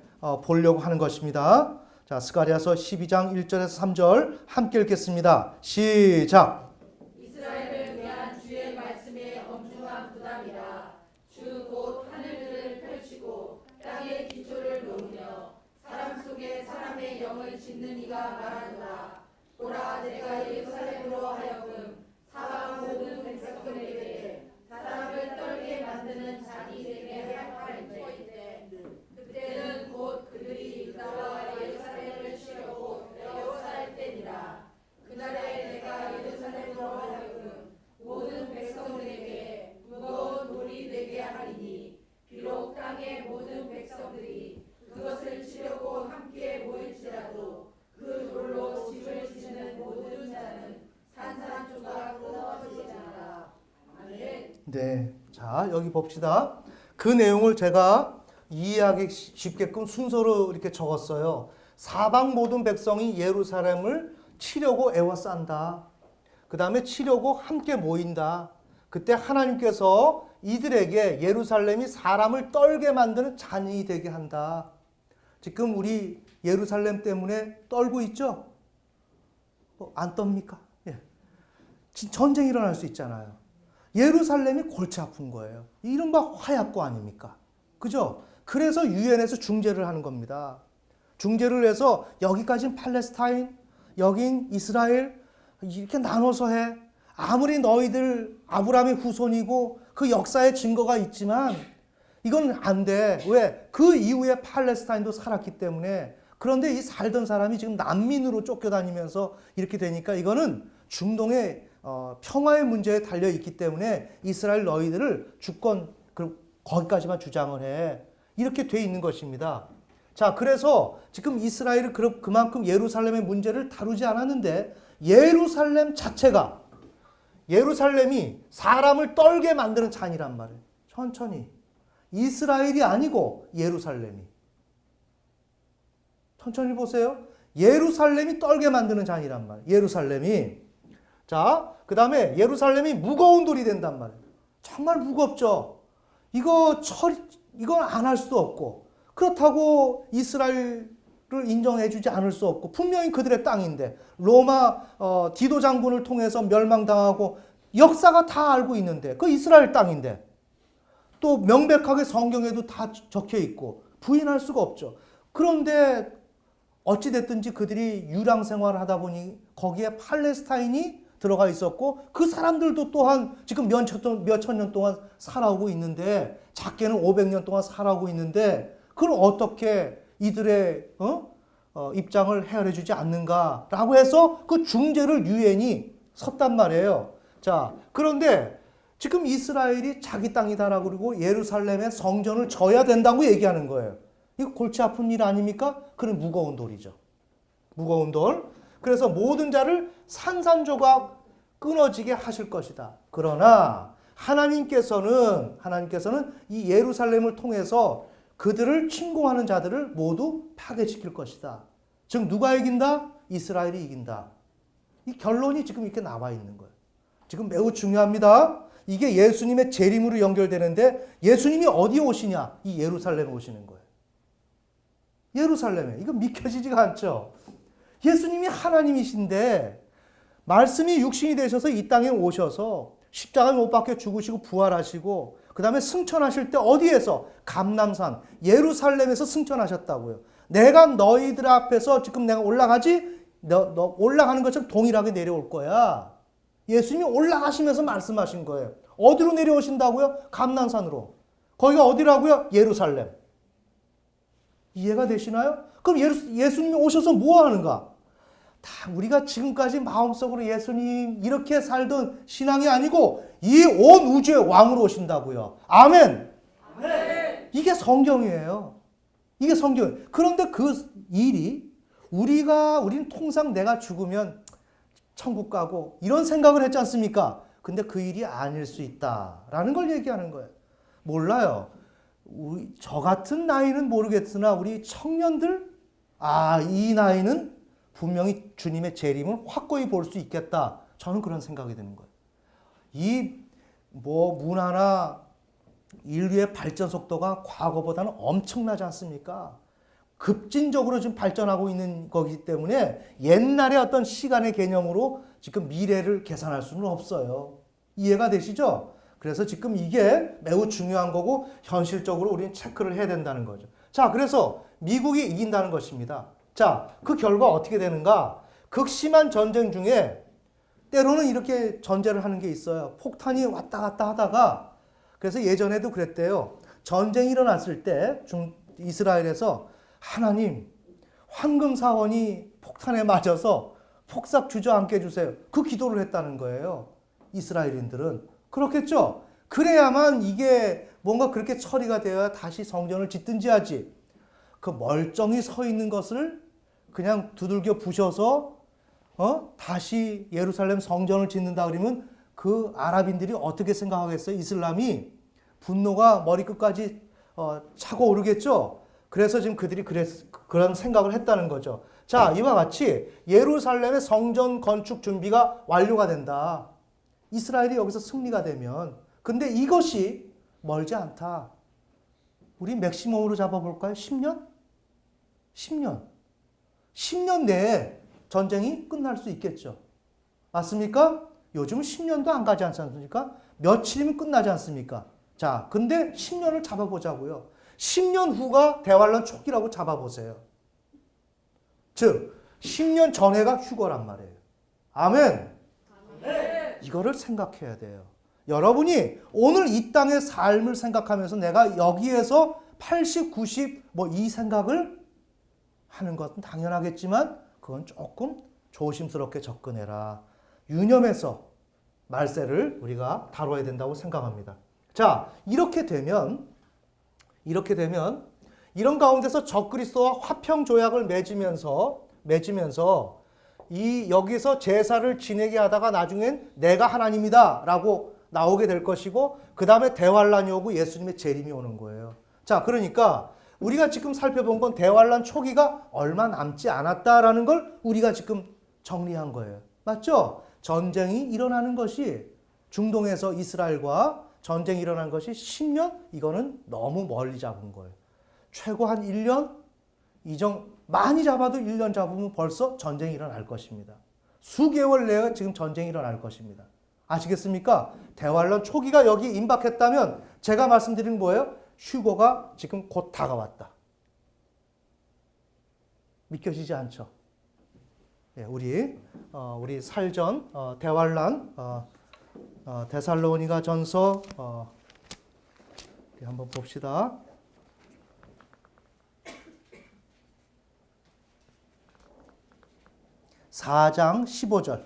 보려고 하는 것입니다. 자, 스가랴서 12장 1절에서 3절 함께 읽겠습니다. 시작. 이스라엘을 위한 주의 말씀의 엄중한 부담이라. 주 곧 하늘들을 펼치고 땅의 기초를 놓으며 사람 속에 사람의 영을 짓는 이가 말하노라. 보라, 내가 예루살렘으로 하여금 사방 모든 백성들에게 사람을 떨게 만드는 잔이 되게 할 터인데 그때는 곧 그들이 유다와 예루살렘을 치려고 에워쌀 때니라. 그날에 내가 예루살렘으로 하여금 모든 백성들에게 무거운 돌이 되게 하리니 비록 땅의 모든 백성들이 그것을 치려고 함께 모일지라도 그 돌로 집을 짓는 모든 자는 산산조각 끊어지리라. 아멘. 네. 자, 여기 봅시다. 그 내용을 제가 이해하기 쉽게끔 순서로 이렇게 적었어요. 사방 모든 백성이 예루살렘을 치려고 애워싼다. 그 다음에 치려고 함께 모인다. 그때 하나님께서 이들에게 예루살렘이 사람을 떨게 만드는 잔이 되게 한다. 지금 우리 예루살렘 때문에 떨고 있죠? 안 떱니까? 예. 전쟁이 일어날 수 있잖아요. 예루살렘이 골치 아픈 거예요. 이른바 화약고 아닙니까? 그죠? 그래서 유엔에서 중재를 하는 겁니다. 중재를 해서 여기까지는 팔레스타인, 여긴 이스라엘 이렇게 나눠서 해. 아무리 너희들 아브라함의 후손이고 그 역사의 증거가 있지만 이건 안 돼. 왜? 그 이후에 팔레스타인도 살았기 때문에. 그런데 이 살던 사람이 지금 난민으로 쫓겨다니면서 이렇게 되니까 이거는 중동의 평화의 문제에 달려 있기 때문에 이스라엘 너희들을 주권 거기까지만 주장을 해. 이렇게 돼 있는 것입니다. 자, 그래서 지금 이스라엘은 그만큼 예루살렘의 문제를 다루지 않았는데 예루살렘 자체가 예루살렘이 사람을 떨게 만드는 잔이란 말이에요. 천천히. 이스라엘이 아니고 예루살렘이. 천천히 보세요. 예루살렘이 떨게 만드는 잔이란 말이에요. 예루살렘이. 자, 그 다음에 예루살렘이 무거운 돌이 된단 말이에요. 정말 무겁죠. 이건 안 할 수도 없고 그렇다고 이스라엘을 인정해주지 않을 수 없고 분명히 그들의 땅인데 로마 디도 장군을 통해서 멸망당하고 역사가 다 알고 있는데 그 이스라엘 땅인데 또 명백하게 성경에도 다 적혀 있고 부인할 수가 없죠. 그런데 어찌됐든지 그들이 유랑 생활을 하다 보니 거기에 팔레스타인이 들어가 있었고 그 사람들도 또한 지금 몇천 년 동안 살아오고 있는데 작게는 500년 동안 살아오고 있는데 그걸 어떻게 이들의 입장을 헤아려 주지 않는가라고 해서 그 중재를 유엔이 섰단 말이에요. 자, 그런데 지금 이스라엘이 자기 땅이다라고 그러고 예루살렘의 성전을 져야 된다고 얘기하는 거예요. 이거 골치 아픈 일 아닙니까? 그런 무거운 돌이죠. 무거운 돌. 그래서 모든 자를 산산조각 끊어지게 하실 것이다. 그러나 하나님께서는 이 예루살렘을 통해서 그들을 침공하는 자들을 모두 파괴시킬 것이다. 즉 누가 이긴다? 이스라엘이 이긴다. 이 결론이 지금 이렇게 나와 있는 거예요. 지금 매우 중요합니다. 이게 예수님의 재림으로 연결되는데 예수님이 어디에 오시냐? 이 예루살렘에 오시는 거예요. 예루살렘에. 이거 믿겨지지가 않죠. 예수님이 하나님이신데 말씀이 육신이 되셔서 이 땅에 오셔서 십자가에 못 박혀 죽으시고 부활하시고 그 다음에 승천하실 때 어디에서? 감람산 예루살렘에서 승천하셨다고요. 내가 너희들 앞에서 지금 내가 올라가지? 너 올라가는 것처럼 동일하게 내려올 거야. 예수님이 올라가시면서 말씀하신 거예요. 어디로 내려오신다고요? 감람산으로. 거기가 어디라고요? 예루살렘. 이해가 되시나요? 그럼 예수님이 오셔서 뭐 하는가? 다 우리가 지금까지 마음속으로 예수님 이렇게 살던 신앙이 아니고 이 온 우주의 왕으로 오신다고요. 아멘. 아멘. 이게 성경이에요. 이게 성경. 그런데 그 일이 우리는 통상 내가 죽으면 천국 가고 이런 생각을 했지 않습니까? 근데 그 일이 아닐 수 있다라는 걸 얘기하는 거예요. 몰라요. 저 같은 나이는 모르겠으나 우리 청년들 이 나이는 분명히 주님의 재림을 확고히 볼 수 있겠다. 저는 그런 생각이 드는 거예요. 문화나 인류의 발전 속도가 과거보다는 엄청나지 않습니까? 급진적으로 지금 발전하고 있는 거기 때문에 옛날의 어떤 시간의 개념으로 지금 미래를 계산할 수는 없어요. 이해가 되시죠? 그래서 지금 이게 매우 중요한 거고 현실적으로 우리는 체크를 해야 된다는 거죠. 자, 그래서 미국이 이긴다는 것입니다. 자, 그 결과 어떻게 되는가? 극심한 전쟁 중에 때로는 이렇게 전제를 하는 게 있어요. 폭탄이 왔다 갔다 하다가 그래서 예전에도 그랬대요. 전쟁이 일어났을 때 이스라엘에서 하나님 황금사원이 폭탄에 맞아서 폭삭 주저앉게 해주세요. 그 기도를 했다는 거예요. 이스라엘인들은. 그렇겠죠? 그래야만 이게 뭔가 그렇게 처리가 되어야 다시 성전을 짓든지 하지. 그 멀쩡히 서 있는 것을 그냥 두들겨 부셔서 다시 예루살렘 성전을 짓는다 그러면 그 아랍인들이 어떻게 생각하겠어요? 이슬람이 분노가 머리끝까지 차고 오르겠죠? 그래서 지금 그들이 그런 생각을 했다는 거죠. 자, 이와 같이 예루살렘의 성전 건축 준비가 완료가 된다. 이스라엘이 여기서 승리가 되면. 근데 이것이 멀지 않다. 우리 맥시멈으로 잡아볼까요? 10년? 10년. 10년 내에 전쟁이 끝날 수 있겠죠. 맞습니까? 요즘은 10년도 안 가지 않지 않습니까? 며칠이면 끝나지 않습니까? 자, 근데 10년을 잡아보자고요. 10년 후가 대환란 초기라고 잡아보세요. 즉, 10년 전에가 휴거란 말이에요. 아멘. 이거를 생각해야 돼요. 여러분이 오늘 이 땅의 삶을 생각하면서 내가 여기에서 80, 90 이 생각을 하는 것은 당연하겠지만 그건 조금 조심스럽게 접근해라. 유념해서 말세를 우리가 다뤄야 된다고 생각합니다. 자, 이렇게 되면 이런 가운데서 적그리스도와 화평 조약을 맺으면서 여기서 제사를 지내게 하다가 나중엔 내가 하나님이다라고 나오게 될 것이고 그 다음에 대환란이 오고 예수님의 재림이 오는 거예요. 자, 그러니까 우리가 지금 살펴본 건 대환란 초기가 얼마 남지 않았다라는 걸 우리가 지금 정리한 거예요. 맞죠? 전쟁이 일어나는 것이 중동에서 이스라엘과 전쟁이 일어난 것이 10년? 이거는 너무 멀리 잡은 거예요. 최고 한 1년? 많이 잡아도 1년 잡으면 벌써 전쟁이 일어날 것입니다. 수개월 내에 지금 전쟁이 일어날 것입니다. 아시겠습니까? 대환란 초기가 여기 임박했다면 제가 말씀드린 뭐예요? 휴거가 지금 곧 다가왔다. 믿겨지지 않죠? 예, 우리 살전 대환란 데살로니가 전서 한번 봅시다. 4장 15절.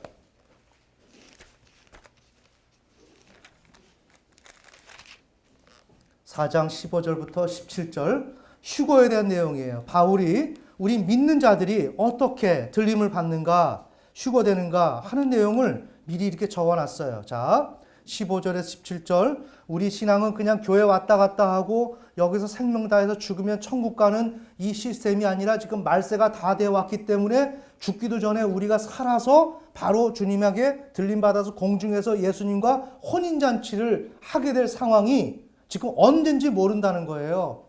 4장 15절부터 17절 휴거에 대한 내용이에요. 바울이 우리 믿는 자들이 어떻게 들림을 받는가, 휴거되는가 하는 내용을 미리 이렇게 적어놨어요. 자, 15절에서 17절 우리 신앙은 그냥 교회 왔다 갔다 하고 여기서 생명 다해서 죽으면 천국 가는 이 시스템이 아니라 지금 말세가 다 되어 왔기 때문에 죽기도 전에 우리가 살아서 바로 주님에게 들림받아서 공중에서 예수님과 혼인잔치를 하게 될 상황이 지금 언젠지 모른다는 거예요.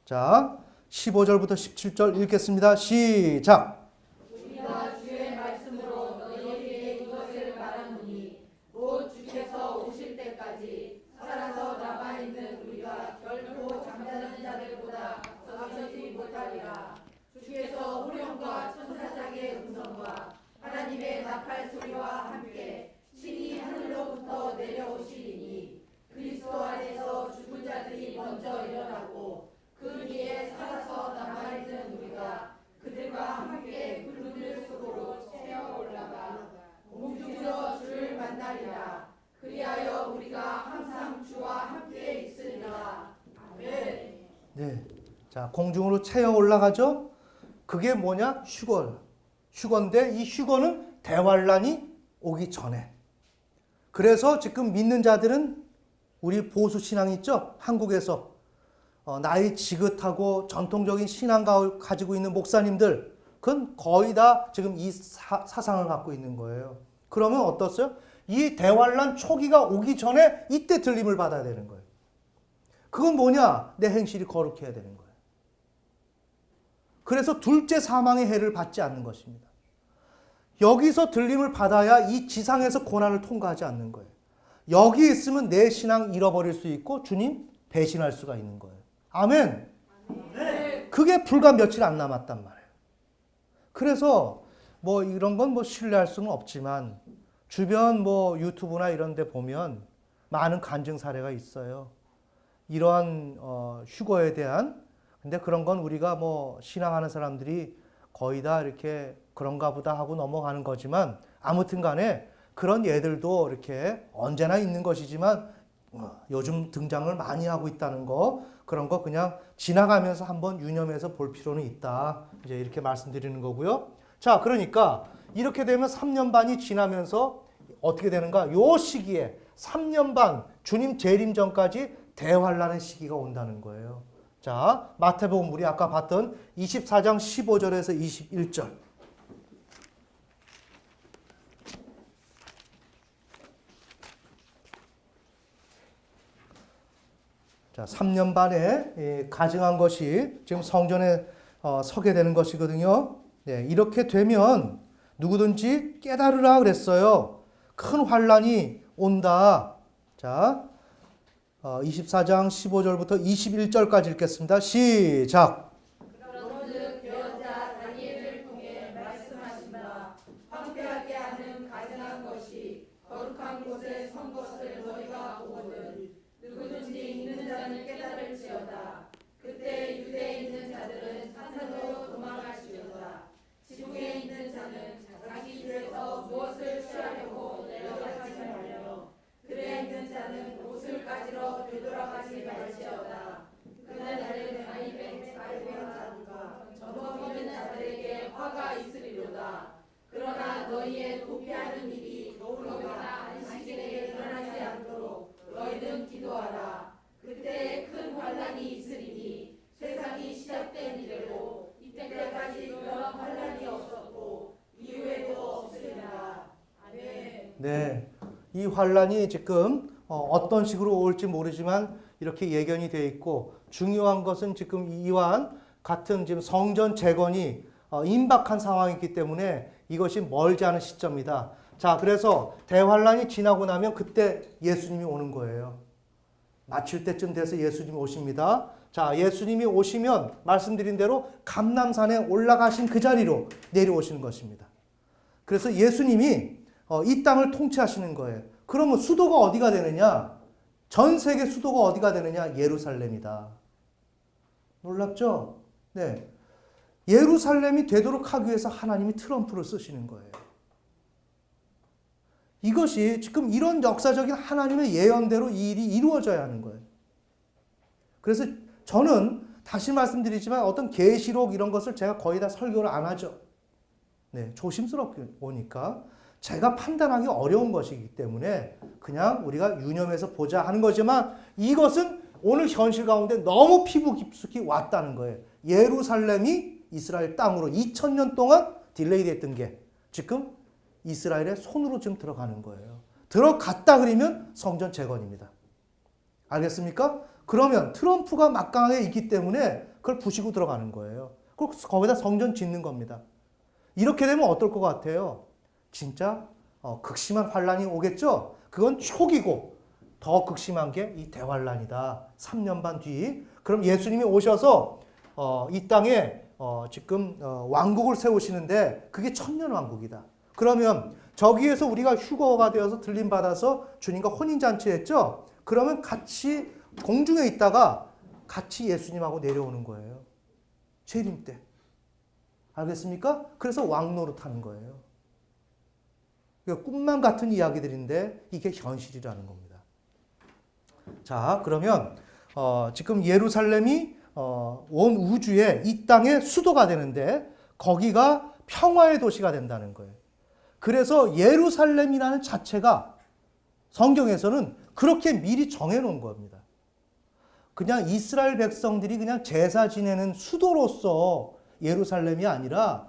자, 15절부터 17절 읽겠습니다. 시작. 우리가 주의 말씀으로 너희에게 이것을 말하노니 곧 주께서 오실 때까지 살아서 남아있는 우리가 결코 잠자는 자들보다 앞서지 못하리라. 주께서 호령과 천사장의 음성과 하나님의 나팔 소리와 함께 신이 하늘로부터 내려오시리니 그리스도 안에서 죽은 자들이 먼저 일어나고 그 뒤에 살아서 남아있는 우리가 그들과 함께 구름들 속으로 새어 올라가 공중에서 주를 만나리라. 그리하여 우리가 항상 주와 함께 있으리라. 아멘. 네. 자, 공중으로 채어 올라가죠? 그게 뭐냐? 휴거인데 이 휴거는 대환란이 오기 전에. 그래서 지금 믿는 자들은 우리 보수 신앙 있죠? 한국에서 나이 지긋하고 전통적인 신앙 가지고 있는 목사님들, 그건 거의 다 지금 이 사상을 갖고 있는 거예요. 그러면 어떻어요? 이 대환란 초기가 오기 전에 이때 들림을 받아야 되는 거예요. 그건 뭐냐? 내 행실이 거룩해야 되는 거예요. 그래서 둘째 사망의 해를 받지 않는 것입니다. 여기서 들림을 받아야 이 지상에서 고난을 통과하지 않는 거예요. 여기 있으면 내 신앙 잃어버릴 수 있고 주님 배신할 수가 있는 거예요. 아멘. 그게 불과 며칠 안 남았단 말이에요. 그래서 뭐 이런 건 뭐 신뢰할 수는 없지만 주변 뭐 유튜브나 이런 데 보면 많은 간증 사례가 있어요. 이러한 휴거에 대한. 근데 그런 건 우리가 뭐 신앙하는 사람들이 거의 다 이렇게 그런가 보다 하고 넘어가는 거지만 아무튼 간에 그런 예들도 이렇게 언제나 있는 것이지만 요즘 등장을 많이 하고 있다는 거, 그런 거 그냥 지나가면서 한번 유념해서 볼 필요는 있다. 이제 이렇게 말씀드리는 거고요. 자, 그러니까 이렇게 되면 3년 반이 지나면서 어떻게 되는가? 요 시기에 3년 반 주님 재림 전까지 대환란의 시기가 온다는 거예요. 자, 마태복음 우리 아까 봤던 24장 15절에서 21절. 자, 3년 반에 가증한 것이 지금 성전에 서게 되는 것이거든요. 네, 이렇게 되면 누구든지 깨달으라 그랬어요. 큰 환란이 온다. 자, 24장 15절부터 21절까지 읽겠습니다. 시작. 그런즉 예언자 다니엘을 통해 말씀하신 바 황폐하게 하는 가증한 것이 거룩한 곳에 선 것을 너희가 보거든 누구든지 있는 자는 깨달을지어다. 그때 유대에 있는 자들은 산으로 도망할지어다. 지붕에 있는 자는 자기 집에서 무엇을 취하려고 내려가지 말며 들에 있는 자는 옷을 가지러 되돌아가지 말지어다. 그날에는 아이벤 자들과 점검 있는 자들에게 화가 있으리로다. 그러나 너희의 도피하는 일이 너희가 안식일에 일어나지 않도록 너희는 기도하라. 그때 큰 환란이 있으리니 세상이 시작된 이래로 이때까지 그런 환란이 없었고 이후에도 없으리라. 아멘. 네, 이 환란이 지금 어떤 식으로 올지 모르지만 이렇게 예견이 되어 있고, 중요한 것은 지금 이와 같은 지금 성전 재건이 임박한 상황이기 때문에 이것이 멀지 않은 시점이다. 자, 그래서 대환란이 지나고 나면 그때 예수님이 오는 거예요. 마칠 때쯤 돼서 예수님이 오십니다. 자, 예수님이 오시면 말씀드린 대로 감람산에 올라가신 그 자리로 내려오시는 것입니다. 그래서 예수님이 이 땅을 통치하시는 거예요. 그러면 수도가 어디가 되느냐? 전 세계 수도가 어디가 되느냐? 예루살렘이다. 놀랍죠? 네. 예루살렘이 되도록 하기 위해서 하나님이 트럼프를 쓰시는 거예요. 이것이 지금 이런 역사적인 하나님의 예언대로 이 일이 이루어져야 하는 거예요. 그래서 저는 다시 말씀드리지만 어떤 계시록 이런 것을 제가 거의 다 설교를 안 하죠. 네, 조심스럽게 보니까 제가 판단하기 어려운 것이기 때문에 그냥 우리가 유념해서 보자 하는 거지만 이것은 오늘 현실 가운데 너무 피부 깊숙이 왔다는 거예요. 예루살렘이 이스라엘 땅으로 2000년 동안 딜레이 됐던 게 지금 이스라엘의 손으로 지금 들어가는 거예요. 들어갔다 그러면 성전 재건입니다. 알겠습니까? 그러면 트럼프가 막강하게 있기 때문에 그걸 부시고 들어가는 거예요. 거기다 성전 짓는 겁니다. 이렇게 되면 어떨 것 같아요? 진짜 극심한 환란이 오겠죠? 그건 초기고 더 극심한 게 이 대환란이다. 3년 반 뒤. 그럼 예수님이 오셔서 이 땅에 지금 왕국을 세우시는데 그게 천년왕국이다. 그러면 저기에서 우리가 휴거가 되어서 들림받아서 주님과 혼인잔치 했죠? 그러면 같이 공중에 있다가 같이 예수님하고 내려오는 거예요. 재림 때. 알겠습니까? 그래서 왕노릇 하는 거예요. 꿈만 같은 이야기들인데 이게 현실이라는 겁니다. 자, 그러면 지금 예루살렘이 온 우주의 이 땅의 수도가 되는데 거기가 평화의 도시가 된다는 거예요. 그래서 예루살렘이라는 자체가 성경에서는 그렇게 미리 정해놓은 겁니다. 그냥 이스라엘 백성들이 그냥 제사 지내는 수도로서 예루살렘이 아니라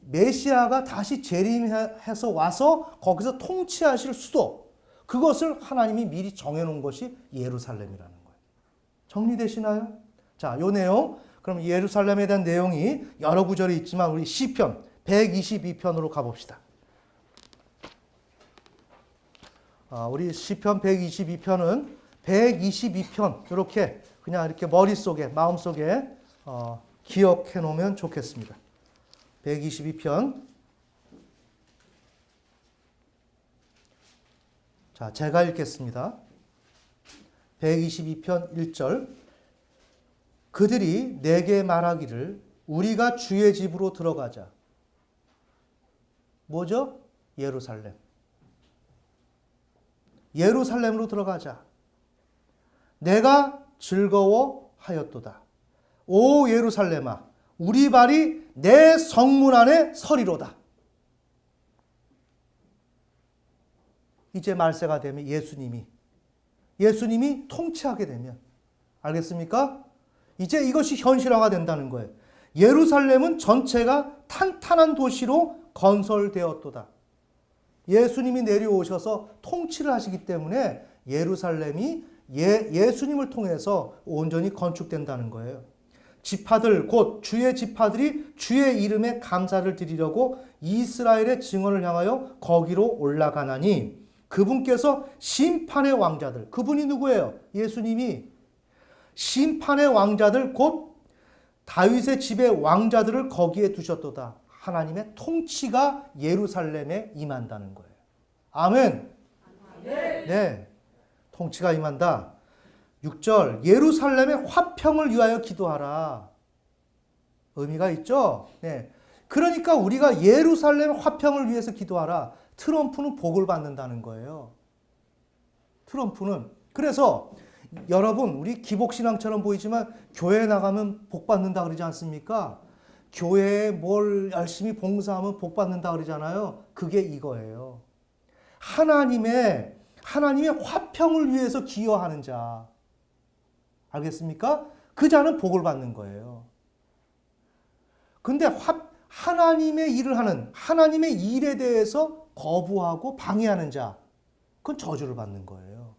메시아가 다시 재림해서 와서 거기서 통치하실 수도, 그것을 하나님이 미리 정해놓은 것이 예루살렘이라는 거예요. 정리되시나요? 자, 요 내용, 그럼 예루살렘에 대한 내용이 여러 구절이 있지만 우리 시편 122편으로 가봅시다. 우리 시편 122편은 122편 이렇게 그냥 이렇게 머릿속에 마음속에 기억해 놓으면 좋겠습니다. 122편. 자, 제가 읽겠습니다. 122편 1절. 그들이 내게 말하기를 우리가 주의 집으로 들어가자. 뭐죠? 예루살렘. 예루살렘으로 들어가자. 내가 즐거워하였도다. 오 예루살렘아, 우리 발이 내 성문 안에 서리로다. 이제 말세가 되면 예수님이 통치하게 되면, 알겠습니까? 이제 이것이 현실화가 된다는 거예요. 예루살렘은 전체가 탄탄한 도시로 건설되었도다. 예수님이 내려오셔서 통치를 하시기 때문에 예루살렘이 예수님을 통해서 온전히 건축된다는 거예요. 지파들 곧 주의 지파들이 주의 이름에 감사를 드리려고 이스라엘의 증언을 향하여 거기로 올라가나니 그분께서 심판의 왕자들, 그분이 누구예요? 예수님이 심판의 왕자들 곧 다윗의 집의 왕자들을 거기에 두셨도다. 하나님의 통치가 예루살렘에 임한다는 거예요. 아멘. 네. 통치가 임한다. 6절. 예루살렘의 화평을 위하여 기도하라. 의미가 있죠? 네. 그러니까 우리가 예루살렘 화평을 위해서 기도하라. 트럼프는 복을 받는다는 거예요. 트럼프는. 그래서 여러분, 우리 기복신앙처럼 보이지만 교회에 나가면 복 받는다 그러지 않습니까? 교회에 뭘 열심히 봉사하면 복 받는다 그러잖아요. 그게 이거예요. 하나님의 화평을 위해서 기여하는 자. 알겠습니까? 그 자는 복을 받는 거예요. 근데 하나님의 일을 하는, 하나님의 일에 대해서 거부하고 방해하는 자, 그건 저주를 받는 거예요.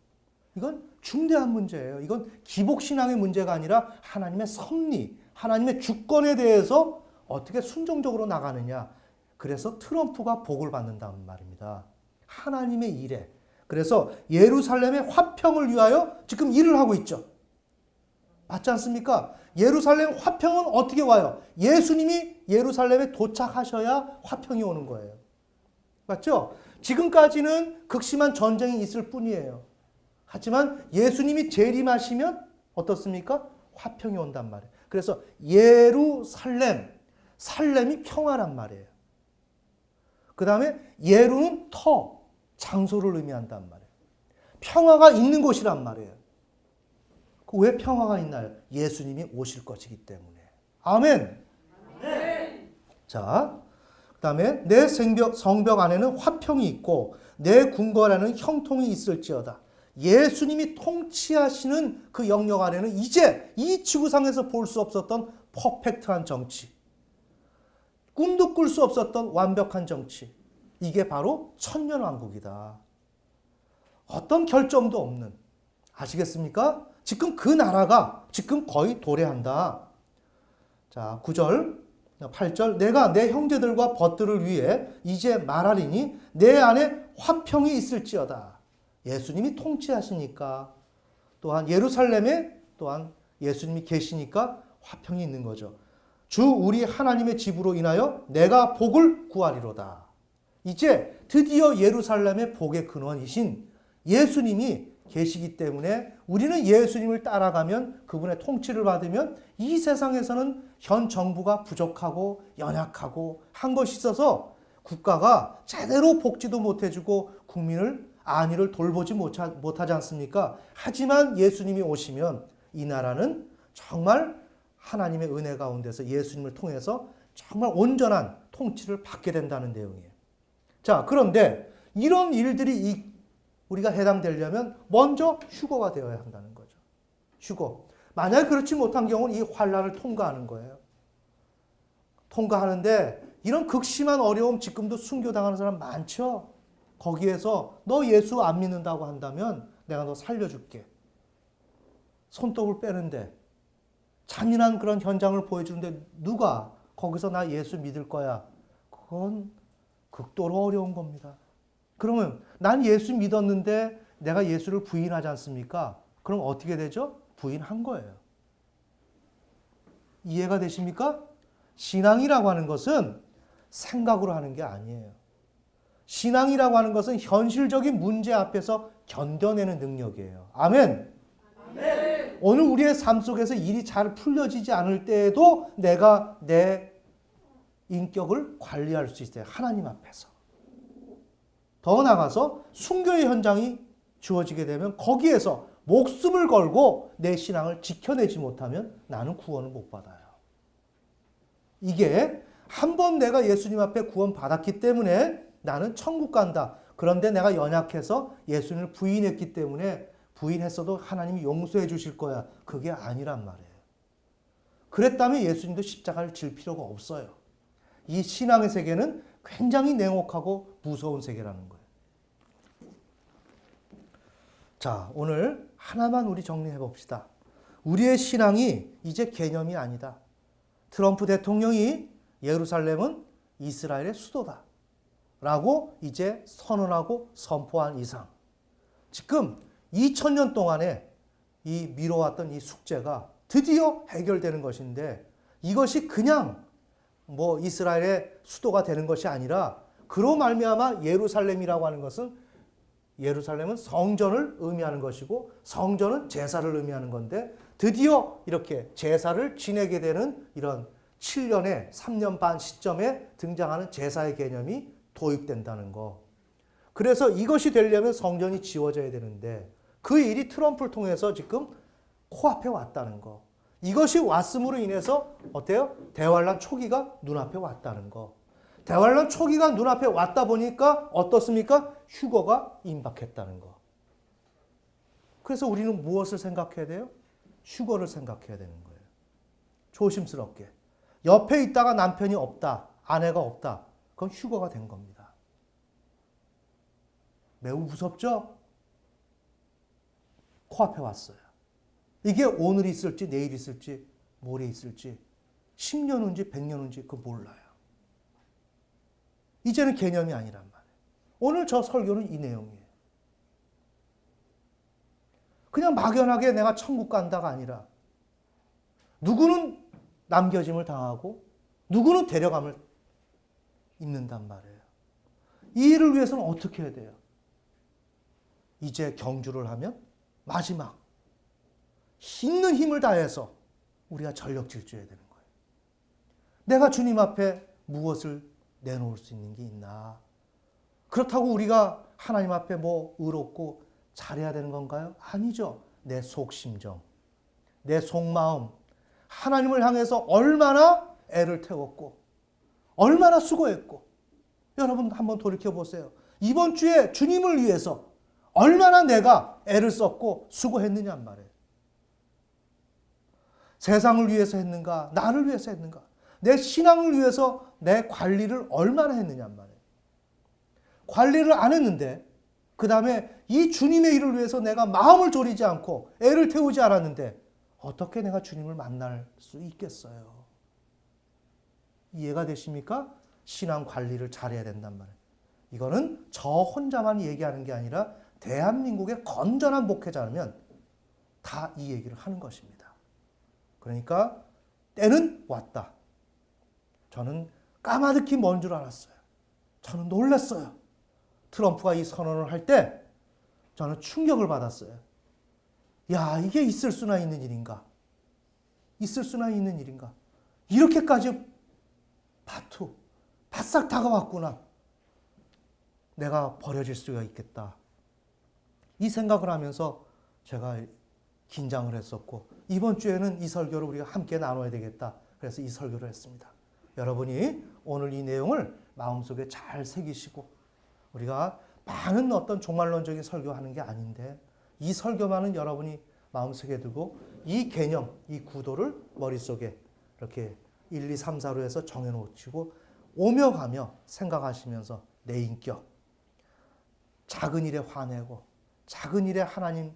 이건 중대한 문제예요. 이건 기복신앙의 문제가 아니라 하나님의 섭리, 하나님의 주권에 대해서 어떻게 순종적으로 나가느냐. 그래서 트럼프가 복을 받는다는 말입니다. 하나님의 일에. 그래서 예루살렘의 화평을 위하여 지금 일을 하고 있죠. 맞지 않습니까? 예루살렘 화평은 어떻게 와요? 예수님이 예루살렘에 도착하셔야 화평이 오는 거예요. 맞죠? 지금까지는 극심한 전쟁이 있을 뿐이에요. 하지만 예수님이 재림하시면 어떻습니까? 화평이 온단 말이에요. 그래서 예루살렘, 살렘이 평화란 말이에요. 그 다음에 예루는 터, 장소를 의미한단 말이에요. 평화가 있는 곳이란 말이에요. 왜 평화가 있나요? 예수님이 오실 것이기 때문에. 아멘. 자, 그 다음에 내 성벽 안에는 화평이 있고 내 궁궐 안에는 형통이 있을지어다. 예수님이 통치하시는 그 영역 안에는 이제 이 지구상에서 볼 수 없었던 퍼펙트한 정치, 꿈도 꿀 수 없었던 완벽한 정치, 이게 바로 천년왕국이다. 어떤 결점도 없는, 아시겠습니까? 지금 그 나라가 지금 거의 도래한다. 자, 9절, 8절, 내가 내 형제들과 벗들을 위해 이제 말하리니 내 안에 화평이 있을지어다. 예수님이 통치하시니까, 또한 예루살렘에 또한 예수님이 계시니까 화평이 있는 거죠. 주 우리 하나님의 집으로 인하여 내가 복을 구하리로다. 이제 드디어 예루살렘의 복의 근원이신 예수님이 계시기 때문에 우리는 예수님을 따라가면, 그분의 통치를 받으면 이 세상에서는 현 정부가 부족하고 연약하고 한 것이 있어서 국가가 제대로 복지도 못해주고 국민을 안위를 돌보지 못하지 않습니까? 하지만 예수님이 오시면 이 나라는 정말 하나님의 은혜 가운데서 예수님을 통해서 정말 온전한 통치를 받게 된다는 내용이에요. 자, 그런데 이런 일들이 우리가 해당되려면 먼저 휴거가 되어야 한다는 거죠. 휴거. 만약에 그렇지 못한 경우는 이 환란을 통과하는 거예요. 통과하는데 이런 극심한 어려움, 지금도 순교당하는 사람 많죠? 거기에서 너 예수 안 믿는다고 한다면 내가 너 살려줄게. 손톱을 빼는데, 잔인한 그런 현장을 보여주는데 누가 거기서 나 예수 믿을 거야? 그건 극도로 어려운 겁니다. 그러면 난 예수 믿었는데 내가 예수를 부인하지 않습니까? 그럼 어떻게 되죠? 부인한 거예요. 이해가 되십니까? 신앙이라고 하는 것은 생각으로 하는 게 아니에요. 신앙이라고 하는 것은 현실적인 문제 앞에서 견뎌내는 능력이에요. 아멘. 아멘. 오늘 우리의 삶 속에서 일이 잘 풀려지지 않을 때에도 내가 내 인격을 관리할 수 있어요. 하나님 앞에서. 더 나아가서 순교의 현장이 주어지게 되면 거기에서 목숨을 걸고 내 신앙을 지켜내지 못하면 나는 구원을 못 받아요. 이게 한 번 내가 예수님 앞에 구원 받았기 때문에 나는 천국 간다. 그런데 내가 연약해서 예수님을 부인했기 때문에 부인했어도 하나님이 용서해 주실 거야. 그게 아니란 말이에요. 그랬다면 예수님도 십자가를 질 필요가 없어요. 이 신앙의 세계는 굉장히 냉혹하고 무서운 세계라는 거예요. 자, 오늘 하나만 우리 정리해 봅시다. 우리의 신앙이 이제 개념이 아니다. 트럼프 대통령이 예루살렘은 이스라엘의 수도다 라고 이제 선언하고 선포한 이상, 지금 2000년 동안에 이 미뤄왔던 이 숙제가 드디어 해결되는 것인데, 이것이 그냥 뭐 이스라엘의 수도가 되는 것이 아니라 그로 말미암아 예루살렘이라고 하는 것은, 예루살렘은 성전을 의미하는 것이고 성전은 제사를 의미하는 건데, 드디어 이렇게 제사를 지내게 되는 이런 7년에 3년 반 시점에 등장하는 제사의 개념이 도입된다는 거. 그래서 이것이 되려면 성전이 지어져야 되는데 그 일이 트럼프를 통해서 지금 코앞에 왔다는 거. 이것이 왔음으로 인해서 어때요? 대환란 초기가 눈앞에 왔다는 거. 대환란 초기가 눈앞에 왔다 보니까 어떻습니까? 휴거가 임박했다는 거. 그래서 우리는 무엇을 생각해야 돼요? 휴거를 생각해야 되는 거예요. 조심스럽게. 옆에 있다가 남편이 없다, 아내가 없다. 그건 휴거가 된 겁니다. 매우 무섭죠? 코앞에 왔어요. 이게 오늘 있을지 내일 있을지 모레 있을지 10년 후인지 100년 후인지 그거 몰라요. 이제는 개념이 아니란 말이에요. 오늘 저 설교는 이 내용이에요. 그냥 막연하게 내가 천국 간다가 아니라 누구는 남겨짐을 당하고 누구는 데려감을 입는단 말이에요. 이 일을 위해서는 어떻게 해야 돼요? 이제 경주를 하면 마지막 있는 힘을 다해서 우리가 전력 질주해야 되는 거예요. 내가 주님 앞에 무엇을 내놓을 수 있는 게 있나? 그렇다고 우리가 하나님 앞에 뭐 의롭고 잘해야 되는 건가요? 아니죠. 내 속심정, 내 속마음, 하나님을 향해서 얼마나 애를 태웠고 얼마나 수고했고 여러분 한번 돌이켜보세요. 이번 주에 주님을 위해서 얼마나 내가 애를 썼고 수고했느냐 말이에요. 세상을 위해서 했는가? 나를 위해서 했는가? 내 신앙을 위해서 내 관리를 얼마나 했느냐 말이에요. 관리를 안 했는데 그 다음에 이 주님의 일을 위해서 내가 마음을 졸이지 않고 애를 태우지 않았는데 어떻게 내가 주님을 만날 수 있겠어요? 이해가 되십니까? 신앙 관리를 잘해야 된단 말이에요. 이거는 저 혼자만 얘기하는 게 아니라 대한민국의 건전한 목회자라면 다 이 얘기를 하는 것입니다. 그러니까 때는 왔다. 저는 까마득히 먼 줄 알았어요. 저는 놀랐어요. 트럼프가 이 선언을 할 때 저는 충격을 받았어요. 야, 이게 있을 수나 있는 일인가? 있을 수나 있는 일인가? 이렇게까지 바싹 다가왔구나. 내가 버려질 수가 있겠다. 이 생각을 하면서 제가 긴장을 했었고 이번 주에는 이 설교를 우리가 함께 나눠야 되겠다. 그래서 이 설교를 했습니다. 여러분이 오늘 이 내용을 마음속에 잘 새기시고 우리가 많은 어떤 종말론적인 설교하는 게 아닌데 이 설교만은 여러분이 마음속에 두고 이 개념, 이 구도를 머릿속에 이렇게 1, 2, 3, 4로 해서 정해놓으시고 오며 가며 생각하시면서 내 인격, 작은 일에 화내고 작은 일에 하나님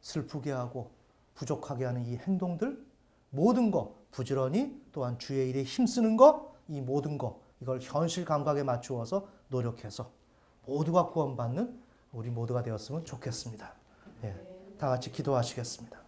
슬프게 하고 부족하게 하는 이 행동들 모든 거 부지런히 또한 주의 일에 힘쓰는 거 이 모든 거 이걸 현실 감각에 맞추어서 노력해서 모두가 구원받는 우리 모두가 되었으면 좋겠습니다. 예, 다 같이 기도하시겠습니다.